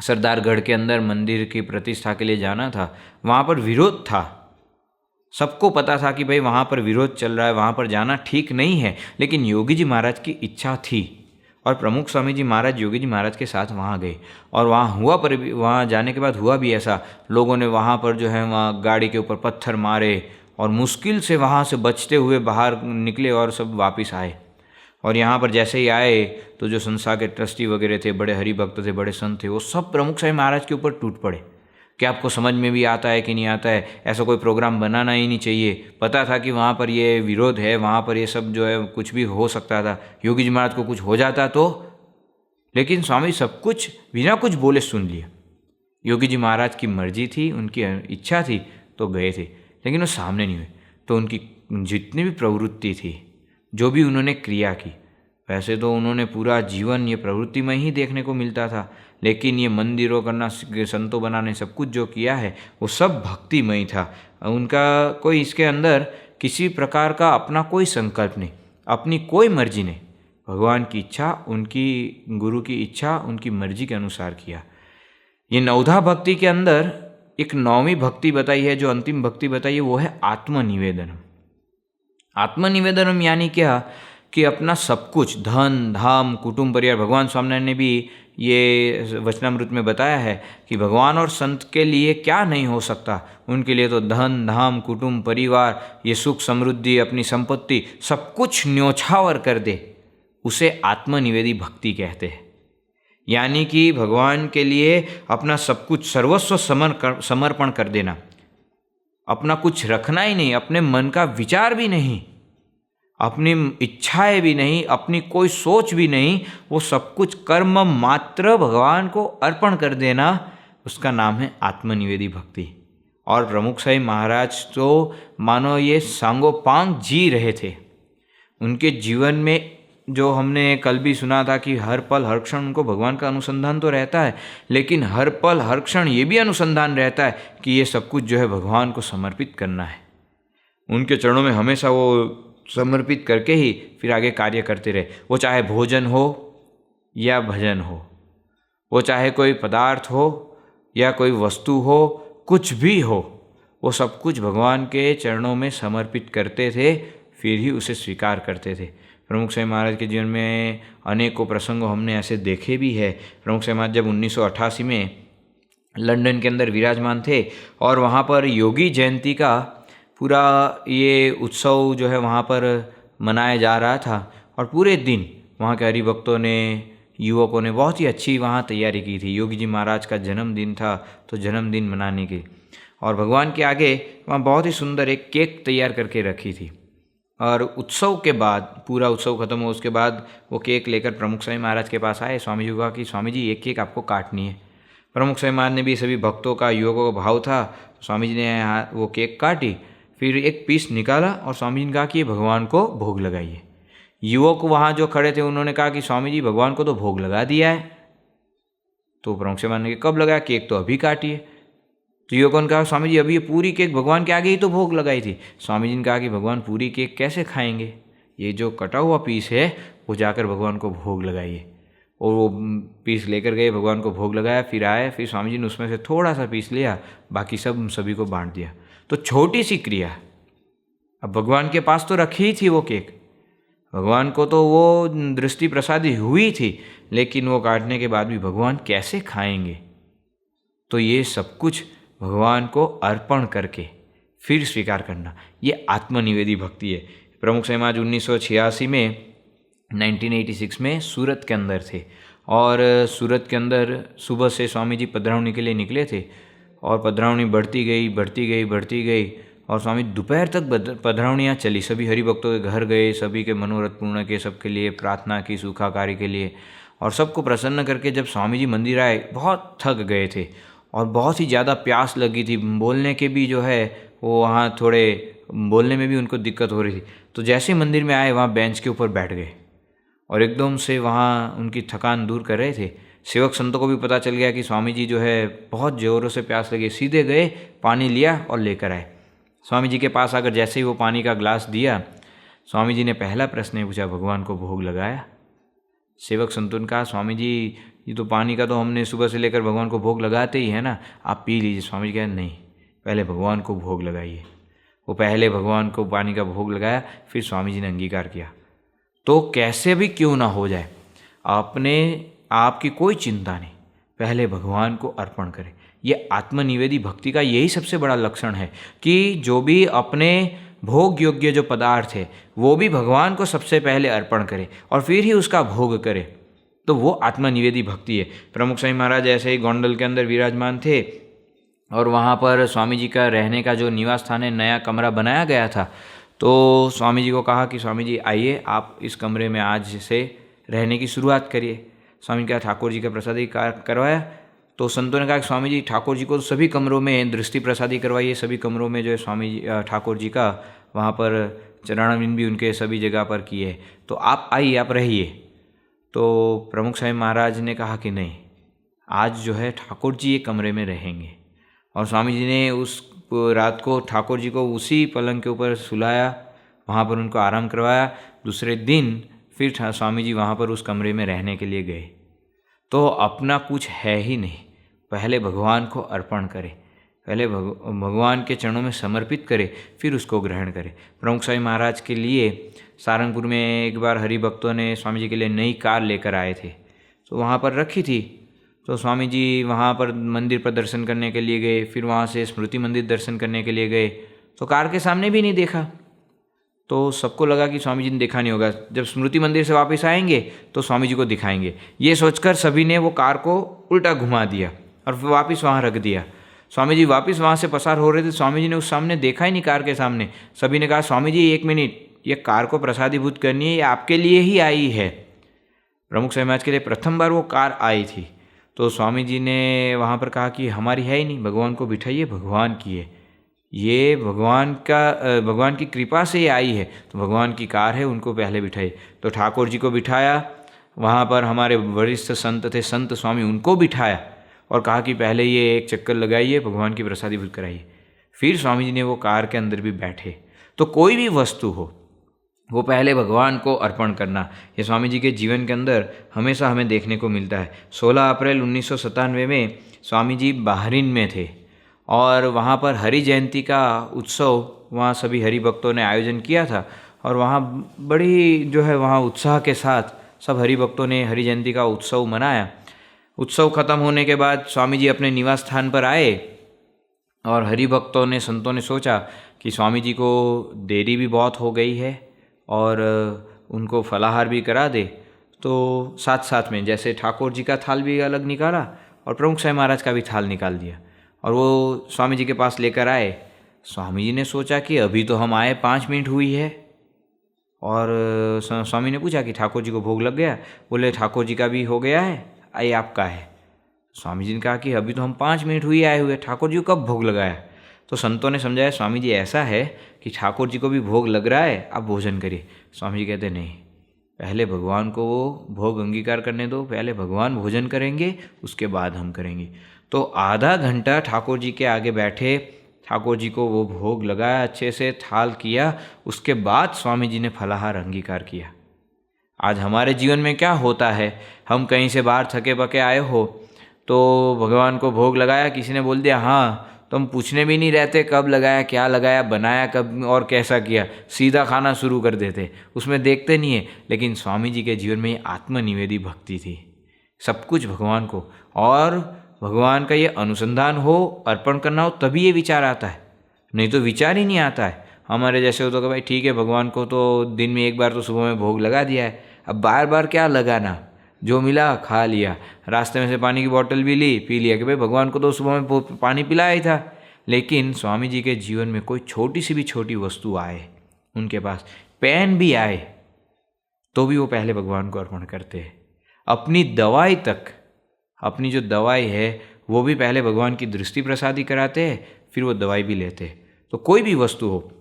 सरदारगढ़ के अंदर मंदिर की प्रतिष्ठा के लिए जाना था, वहाँ पर विरोध था, सबको पता था कि भाई वहाँ पर विरोध चल रहा है, वहाँ पर जाना ठीक नहीं है, लेकिन योगी जी महाराज की इच्छा थी और प्रमुख स्वामी जी महाराज योगी जी महाराज के साथ वहाँ गए। और वहाँ जाने के बाद हुआ भी ऐसा, लोगों ने वहाँ पर जो है वहाँ गाड़ी के ऊपर पत्थर मारे और मुश्किल से वहाँ से बचते हुए बाहर निकले और सब वापस आए। और यहाँ पर जैसे ही आए तो जो संस्था के ट्रस्टी वगैरह थे, बड़े हरि भक्त थे, बड़े संत थे, वो सब प्रमुख स्वामी महाराज के ऊपर टूट पड़े कि आपको समझ में भी आता है कि नहीं आता है, ऐसा कोई प्रोग्राम बनाना ही नहीं चाहिए। पता था कि वहाँ पर ये विरोध है, वहाँ पर ये सब जो है कुछ भी हो सकता था, योगी जी महाराज को कुछ हो जाता तो। लेकिन स्वामी सब कुछ बिना कुछ बोले सुन लिया। योगी जी महाराज की मर्जी थी, उनकी इच्छा थी तो गए थे, लेकिन वो सामने नहीं हुए। तो उनकी जितनी भी प्रवृत्ति थी, जो भी उन्होंने क्रिया की, वैसे तो उन्होंने पूरा जीवन ये प्रवृत्ति में ही देखने को मिलता था, लेकिन ये मंदिरों करना, संतों बनाने, सब कुछ जो किया है वो सब भक्तिमय था। उनका कोई इसके अंदर किसी प्रकार का अपना कोई संकल्प नहीं, अपनी कोई मर्जी नहीं, भगवान की इच्छा, उनकी गुरु की इच्छा, उनकी मर्जी के अनुसार किया। ये नवधा भक्ति के अंदर एक 9वीं भक्ति बताई है, जो अंतिम भक्ति बताई है, वो है आत्मनिवेदनम। आत्मनिवेदनम यानी क्या कि अपना सब कुछ, धन धाम कुटुंब परिवार, भगवान स्वामीनारायण ने भी ये वचनामृत में बताया है कि भगवान और संत के लिए क्या नहीं हो सकता, उनके लिए तो धन धाम कुटुंब परिवार, ये सुख समृद्धि, अपनी संपत्ति, सब कुछ न्योछावर कर दे, उसे आत्मनिवेदी भक्ति कहते हैं। यानी कि भगवान के लिए अपना सब कुछ सर्वस्व समर्पण कर देना, अपना कुछ रखना ही नहीं, अपने मन का विचार भी नहीं, अपनी इच्छाएं भी नहीं, अपनी कोई सोच भी नहीं, वो सब कुछ कर्म मात्र भगवान को अर्पण कर देना, उसका नाम है आत्मनिवेदी भक्ति। और प्रमुख स्वामी महाराज तो मानो ये सांगोपांग जी रहे थे। उनके जीवन में जो हमने कल भी सुना था कि हर पल हर क्षण उनको भगवान का अनुसंधान तो रहता है, लेकिन हर पल हर क्षण ये भी अनुसंधान रहता है कि ये सब कुछ जो है भगवान को समर्पित करना है। उनके चरणों में हमेशा वो समर्पित करके ही फिर आगे कार्य करते रहे। वो चाहे भोजन हो या भजन हो, वो चाहे कोई पदार्थ हो या कोई वस्तु हो, कुछ भी हो, वो सब कुछ भगवान के चरणों में समर्पित करते थे, फिर ही उसे स्वीकार करते थे। प्रमुख स्वामी महाराज के जीवन में अनेकों प्रसंगों हमने ऐसे देखे भी है। प्रमुख स्वामी महाराज जब 1988 में लंदन के अंदर विराजमान थे और वहाँ पर योगी जयंती का पूरा ये उत्सव जो है वहाँ पर मनाया जा रहा था और पूरे दिन वहाँ के हरिभक्तों ने, युवकों ने बहुत ही अच्छी वहाँ तैयारी की थी। योगी जी महाराज का जन्मदिन था तो जन्मदिन मनाने की, और भगवान के आगे वहाँ बहुत ही सुंदर एक केक तैयार करके रखी थी। और उत्सव के बाद, पूरा उत्सव खत्म हो उसके बाद वो केक लेकर प्रमुख स्वामी महाराज के पास आए। स्वामी जी को कहा कि स्वामी जी एक केक आपको काटनी है। प्रमुख स्वामी महाराज ने भी सभी भक्तों का, युवकों का भाव था, स्वामी जी ने वो केक काटी, फिर एक पीस निकाला और स्वामी जी ने कहा कि ये भगवान को भोग लगाइए। युवक वहाँ जो खड़े थे उन्होंने कहा कि स्वामी जी भगवान को तो भोग लगा दिया है। तो प्रमुख स्वामी महाराज ने कब लगाया, केक तो अभी काटिए। तो युवकों ने कहा स्वामी जी अभी ये पूरी केक भगवान के आगे ही तो भोग लगाई थी। स्वामी जी ने कहा कि भगवान पूरी केक कैसे खाएंगे, ये जो कटा हुआ पीस है वो जाकर भगवान को भोग लगाइए। और वो पीस लेकर गए, भगवान को भोग लगाया, फिर आए, फिर स्वामी जी ने उसमें से थोड़ा सा पीस लिया, बाकी सब सभी को बांट दिया। तो छोटी सी क्रिया, अब भगवान के पास तो रखी ही थी वो केक, भगवान को तो वो दृष्टि प्रसादी हुई थी, लेकिन वो काटने के बाद भी भगवान कैसे खाएंगे? तो ये सब कुछ भगवान को अर्पण करके फिर स्वीकार करना, ये आत्मनिवेदी भक्ति है। प्रमुख स्वामी महाराज 1986 में 1986 में सूरत के अंदर थे, और सूरत के अंदर सुबह से स्वामी जी पधरावनी के लिए निकले थे, और पधरावनी बढ़ती गई, और स्वामी दोपहर तक पधरावनियाँ चली। सभी हरिभक्तों के घर गए, सभी के मनोरथ पूर्ण के, सबके लिए प्रार्थना की, सुखाकारी के लिए, और सबको प्रसन्न करके जब स्वामी जी मंदिर आए, बहुत थक गए थे और बहुत ही ज़्यादा प्यास लगी थी। बोलने के भी जो है वो वहाँ थोड़े बोलने में भी उनको दिक्कत हो रही थी। तो जैसे मंदिर में आए, वहाँ बेंच के ऊपर बैठ गए और एकदम से वहाँ उनकी थकान दूर कर रहे थे। सेवक संतों को भी पता चल गया कि स्वामी जी जो है बहुत ज़ोरों से प्यास लगी। सीधे गए, पानी लिया और लेकर आए। स्वामी जी के पास आकर जैसे ही वो पानी का ग्लास दिया, स्वामी जी ने पहला प्रश्न पूछा, भगवान को भोग लगाया? सेवक संतों ने कहा, स्वामी जी ये तो पानी का तो हमने सुबह से लेकर भगवान को भोग लगाते ही है ना, आप पी लीजिए। स्वामी जी कहे, नहीं, पहले भगवान को भोग लगाइए। वो पहले भगवान को पानी का भोग लगाया, फिर स्वामी जी ने अंगीकार किया। तो कैसे भी क्यों ना हो जाए, आपकी कोई चिंता नहीं, पहले भगवान को अर्पण करें। ये आत्मनिवेदी भक्ति का यही सबसे बड़ा लक्षण है कि जो भी अपने भोग योग्य जो पदार्थ है वो भी भगवान को सबसे पहले अर्पण करे और फिर ही उसका भोग करे। तो वो आत्मनिवेदी भक्ति है। प्रमुख स्वामी महाराज ऐसे ही गोंडल के अंदर विराजमान थे, और वहाँ पर स्वामी जी का रहने का जो निवास स्थान है, नया कमरा बनाया गया था। तो स्वामी जी को कहा कि स्वामी जी आइए, आप इस कमरे में आज से रहने की शुरुआत करिए। स्वामी जी का ठाकुर जी का प्रसादी करवाया। तो संतों ने कहा कि स्वामी जी ठाकुर जी को सभी कमरों में दृष्टि प्रसादी करवाइए, सभी कमरों में जो है स्वामी जी ठाकुर जी का वहाँ पर चरणारविंद भी उनके सभी जगह पर किए, तो आप आइए, आप रहिए। तो प्रमुख स्वामी महाराज ने कहा कि नहीं, आज जो है ठाकुर जी ये कमरे में रहेंगे। और स्वामी जी ने उस रात को ठाकुर जी को उसी पलंग के ऊपर सुलाया, वहाँ पर उनको आराम करवाया। दूसरे दिन फिर स्वामी जी वहाँ पर उस कमरे में रहने के लिए गए। तो अपना कुछ है ही नहीं, पहले भगवान को अर्पण करें, पहले भगवान के चरणों में समर्पित करें, फिर उसको ग्रहण करें। प्रमुख स्वामी महाराज के लिए सारंगपुर में एक बार हरिभक्तों ने स्वामी जी के लिए नई कार लेकर आए थे, तो वहाँ पर रखी थी। तो स्वामी जी वहाँ पर मंदिर पर दर्शन करने के लिए गए, फिर वहाँ से स्मृति मंदिर दर्शन करने के लिए गए, तो कार के सामने भी नहीं देखा। तो सबको लगा कि स्वामी जी ने देखा नहीं होगा, जब स्मृति मंदिर से वापस आएंगे तो स्वामी जी को दिखाएंगे। ये सोचकर सभी ने वो कार को उल्टा घुमा दिया और फिर वापस वहाँ रख दिया। स्वामी जी वापस वहाँ से पसार हो रहे थे, स्वामी जी ने उस सामने देखा ही नहीं कार के सामने। सभी ने कहा, स्वामी जी 1 मिनट, ये कार को प्रसादीभूत करनी है, ये आपके लिए ही आई है। प्रमुख स्वामी महाराज के लिए प्रथम बार वो कार आई थी। तो स्वामी जी ने वहाँ पर कहा कि हमारी है ही नहीं, भगवान को बिठाइए, भगवान की है, ये भगवान की कृपा से ये आई है, तो भगवान की कार है, उनको पहले बिठाइए। तो ठाकुर जी को बिठाया, वहाँ पर हमारे वरिष्ठ संत थे, संत स्वामी, उनको बिठाया और कहा कि पहले ये एक चक्कर लगाइए, भगवान की प्रसादीभूत कराइए। फिर स्वामी जी ने वो कार के अंदर भी बैठे। तो कोई भी वस्तु हो, वो पहले भगवान को अर्पण करना, ये स्वामी जी के जीवन के अंदर हमेशा हमें देखने को मिलता है। 16 अप्रैल 1997 में स्वामी जी बहरीन में थे, और वहाँ पर हरि जयंती का उत्सव वहाँ सभी हरि भक्तों ने आयोजन किया था, और वहाँ बड़ी जो है वहाँ उत्साह के साथ सब हरि भक्तों ने हरि जयंती का उत्सव मनाया। उत्सव खत्म होने के बाद स्वामी जी अपने निवास स्थान पर आए, और हरि भक्तों ने, संतों ने सोचा कि स्वामी जी को देरी भी बहुत हो गई है और उनको फलाहार भी करा दे। तो साथ साथ में जैसे ठाकुर जी का थाल भी अलग निकाला और प्रमुख स्वामी महाराज का भी थाल निकाल दिया, और वो स्वामी जी के पास लेकर आए। स्वामी जी ने सोचा कि अभी तो हम आए 5 मिनट हुई है, और स्वामी ने पूछा कि ठाकुर जी को भोग लग गया? बोले ठाकुर जी का भी हो गया है, आइए आपका है। स्वामी जी ने कहा कि अभी तो हम 5 मिनट हुई आए हुए, ठाकुर जी को कब भोग लगाया? तो संतों ने समझाया, स्वामी जी ऐसा है कि ठाकुर जी को भी भोग लग रहा है, आप भोजन करिए। स्वामी जी कहते नहीं, पहले भगवान को वो भोग अंगीकार करने दो, पहले भगवान भोजन करेंगे, उसके बाद हम करेंगे। तो आधा घंटा ठाकुर जी के आगे बैठे, ठाकुर जी को वो भोग लगाया, अच्छे से थाल किया, उसके बाद स्वामी जी ने फलाहार अंगीकार किया। आज हमारे जीवन में क्या होता है, हम कहीं से बाहर थके पके आए हो, तो भगवान को भोग लगाया, किसी ने बोल दिया हाँ तो हम पूछने भी नहीं रहते कब लगाया, क्या लगाया, बनाया कब और कैसा किया, सीधा खाना शुरू कर देते, उसमें देखते नहीं है। लेकिन स्वामी जी के जीवन में ये आत्मनिवेदी भक्ति थी, सब कुछ भगवान को, और भगवान का ये अनुसंधान हो, अर्पण करना हो, तभी ये विचार आता है, नहीं तो विचार ही नहीं आता है। हमारे जैसे हो तो कि भाई ठीक है, भगवान को तो दिन में एक बार तो सुबह में भोग लगा दिया है, अब बार बार क्या लगाना, जो मिला खा लिया, रास्ते में से पानी की बोतल भी ली, पी लिया कि भाई भगवान को तो सुबह में पानी पिलाया ही था। लेकिन स्वामी जी के जीवन में कोई छोटी सी भी छोटी वस्तु आए, उनके पास पेन भी आए, तो भी वो पहले भगवान को अर्पण करते हैं। अपनी दवाई तक, अपनी जो दवाई है वो भी पहले भगवान की दृष्टि प्रसादी कराते हैं, फिर वो दवाई भी लेते हैं। तो कोई भी वस्तु हो,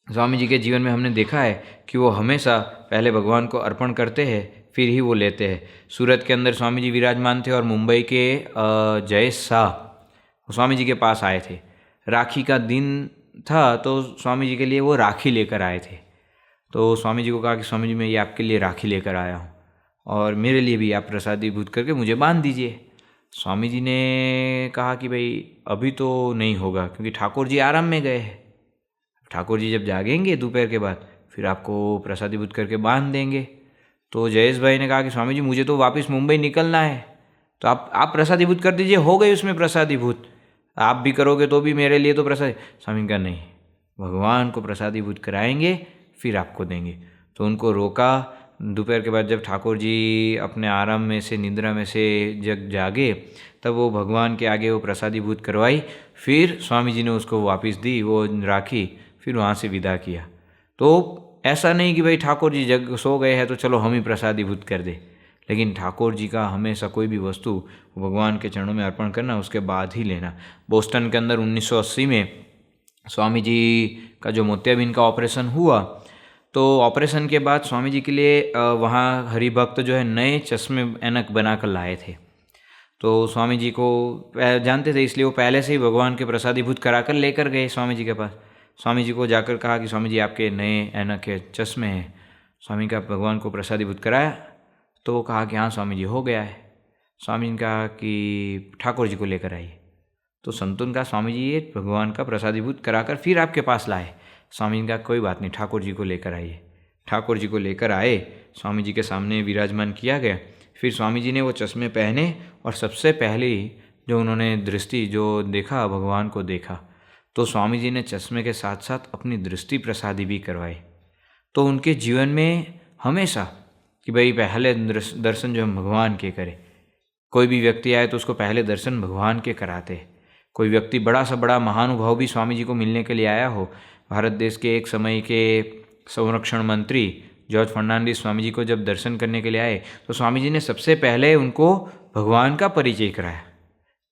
स्वामी जी के जीवन में हमने देखा है कि वो हमेशा पहले भगवान को अर्पण करते हैं, फिर ही वो लेते हैं। सूरत के अंदर स्वामी जी विराजमान थे और मुंबई के जयेश शाह स्वामी जी के पास आए थे। राखी का दिन था तो स्वामी जी के लिए वो राखी लेकर आए थे। तो स्वामी जी को कहा कि स्वामी जी मैं ये आपके लिए राखी लेकर आया हूँ और मेरे लिए भी आप प्रसादीभूत करके मुझे बांध दीजिए। स्वामी जी ने कहा कि भाई अभी तो नहीं होगा, क्योंकि ठाकुर जी आराम में गए हैं। ठाकुर जी जब जागेंगे दोपहर के बाद फिर आपको प्रसादीभूत करके बांध देंगे। तो जयेश भाई ने कहा कि स्वामी जी मुझे तो वापस मुंबई निकलना है, तो आप प्रसादीभूत कर दीजिए, हो गई उसमें प्रसादीभूत, आप भी करोगे तो भी मेरे लिए तो प्रसाद। स्वामी का नहीं, भगवान को प्रसादीभूत कराएंगे फिर आपको देंगे। तो उनको रोका। दोपहर के बाद जब ठाकुर जी अपने आराम में से, निद्रा में से जग जागे, तब वो भगवान के आगे वो प्रसादीभूत करवाई, फिर स्वामी जी ने उसको वापस दी वो राखी, फिर वहाँ से विदा किया। तो ऐसा नहीं कि भाई ठाकुर जी जग सो गए हैं तो चलो हम ही प्रसादीभूत कर दे, लेकिन ठाकुर जी का हमेशा कोई भी वस्तु भगवान के चरणों में अर्पण करना, उसके बाद ही लेना। बोस्टन के अंदर 1980 में स्वामी जी का जो मोतियाबिंद का ऑपरेशन हुआ, तो ऑपरेशन के बाद स्वामी जी के लिए वहाँ हरिभक्त जो है नए चश्मे ऐनक बना कर लाए थे। तो स्वामी जी को जानते थे, इसलिए वो पहले से ही भगवान के प्रसादीभूत करा कर लेकर गए स्वामी जी के पास। स्वामी जी को जाकर कहा कि स्वामी जी आपके नए ऐनक के चश्मे हैं। स्वामी का भगवान को प्रसादीभूत कराया तो वो कहा कि हाँ स्वामी जी हो गया है। स्वामी जी ने कहा कि ठाकुर जी को लेकर आइए। तो संतों ने कहा स्वामी जी ये भगवान का प्रसादीभूत कराकर फिर आपके पास लाए। स्वामी जी ने कहा कोई बात नहीं, ठाकुर जी को लेकर आइए। ठाकुर जी को लेकर आए, स्वामी जी के सामने विराजमान किया गया। फिर स्वामी जी ने वो चश्मे पहने और सबसे पहले जो उन्होंने दृष्टि जो देखा, भगवान को देखा। तो स्वामी जी ने चश्मे के साथ साथ अपनी दृष्टि प्रसादी भी करवाई। तो उनके जीवन में हमेशा कि भाई पहले दर्शन जो हम भगवान के करें। कोई भी व्यक्ति आए तो उसको पहले दर्शन भगवान के कराते। कोई व्यक्ति बड़ा सा बड़ा महानुभाव भी स्वामी जी को मिलने के लिए आया हो, भारत देश के एक समय के संरक्षण मंत्री जॉर्ज फर्नांडिस स्वामी जी को जब दर्शन करने के लिए आए, तो स्वामी जी ने सबसे पहले उनको भगवान का परिचय कराया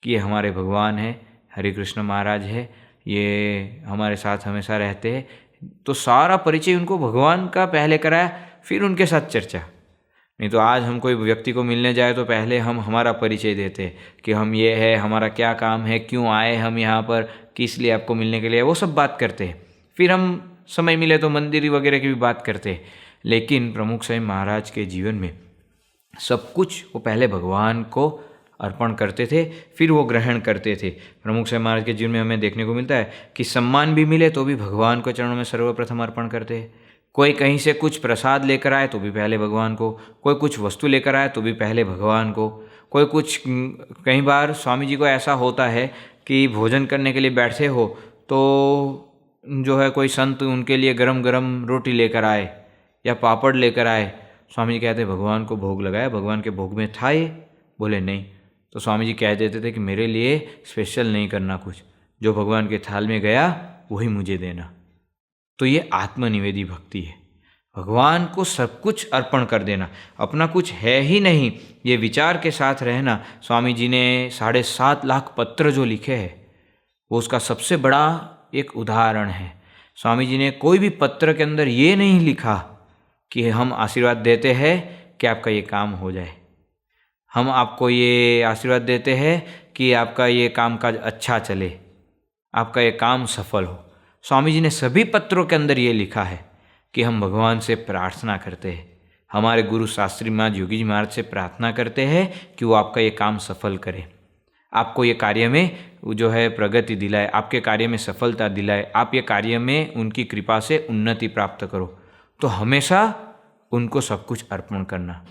कि ये हमारे भगवान है, हरे कृष्ण महाराज है, ये हमारे साथ हमेशा रहते हैं। तो सारा परिचय उनको भगवान का पहले कराया, फिर उनके साथ चर्चा। नहीं तो आज हम कोई व्यक्ति को मिलने जाए तो पहले हम हमारा परिचय देते कि हम ये है, हमारा क्या काम है, क्यों आए हम यहाँ पर, किस लिए आपको मिलने के लिए, वो सब बात करते हैं। फिर हम समय मिले तो मंदिर वगैरह की भी बात करते हैं। लेकिन प्रमुख स्वामी महाराज के जीवन में सब कुछ वो पहले भगवान को अर्पण करते थे, फिर वो ग्रहण करते थे। प्रमुख स्वामी महाराज के जीवन में हमें देखने को मिलता है कि सम्मान भी मिले तो भी भगवान को चरणों में सर्वप्रथम अर्पण करते हैं। कोई कहीं से कुछ प्रसाद लेकर आए तो भी पहले भगवान को, कोई कुछ वस्तु लेकर आए तो भी पहले भगवान को, कोई कुछ, कई बार स्वामी जी को ऐसा होता है कि भोजन करने के लिए बैठे हो तो जो है कोई संत उनके लिए गरम गरम रोटी लेकर आए या पापड़ लेकर आए। स्वामी जी कहते भगवान को भोग लगाया, भगवान के भोग में था ये? बोले नहीं। तो स्वामी जी कह देते थे कि मेरे लिए स्पेशल नहीं करना कुछ, जो भगवान के थाल में गया वही मुझे देना। तो ये आत्मनिवेदी भक्ति है, भगवान को सब कुछ अर्पण कर देना, अपना कुछ है ही नहीं, ये विचार के साथ रहना। स्वामी जी ने 7.5 लाख पत्र जो लिखे हैं वो उसका सबसे बड़ा एक उदाहरण है। स्वामी जी ने कोई भी पत्र के अंदर ये नहीं लिखा कि हम आशीर्वाद देते हैं कि आपका ये काम हो जाए, हम आपको ये आशीर्वाद देते हैं कि आपका ये काम काज अच्छा चले, आपका ये काम सफल हो। स्वामी जी ने सभी पत्रों के अंदर ये लिखा है कि हम भगवान से प्रार्थना करते हैं, हमारे गुरु शास्त्री महाराज योगी जी महाराज से प्रार्थना करते हैं कि वो आपका ये काम सफल करे, आपको ये कार्य में जो है प्रगति दिलाए, आपके कार्य में सफलता दिलाए, आप ये कार्य में उनकी कृपा से उन्नति प्राप्त करो, तो हमेशा उनको सब कुछ अर्पण करना।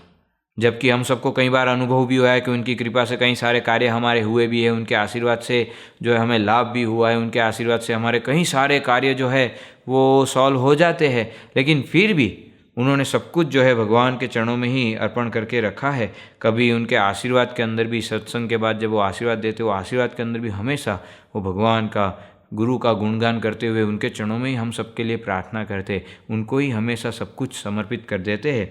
जबकि हम सबको कई बार अनुभव भी हुआ है कि उनकी कृपा से कई सारे कार्य हमारे हुए भी है, उनके आशीर्वाद से जो है हमें लाभ भी हुआ है, उनके आशीर्वाद से हमारे कई सारे कार्य जो है वो सॉल्व हो जाते हैं, लेकिन फिर भी उन्होंने सब कुछ जो है भगवान के चरणों में ही अर्पण करके रखा है। कभी उनके आशीर्वाद के अंदर भी, सत्संग के बाद जब वो आशीर्वाद देते, वो आशीर्वाद के अंदर भी हमेशा वो भगवान का, गुरु का गुणगान करते हुए उनके चरणों में ही हम सबके लिए प्रार्थना करते, उनको ही हमेशा सब कुछ समर्पित कर देते हैं।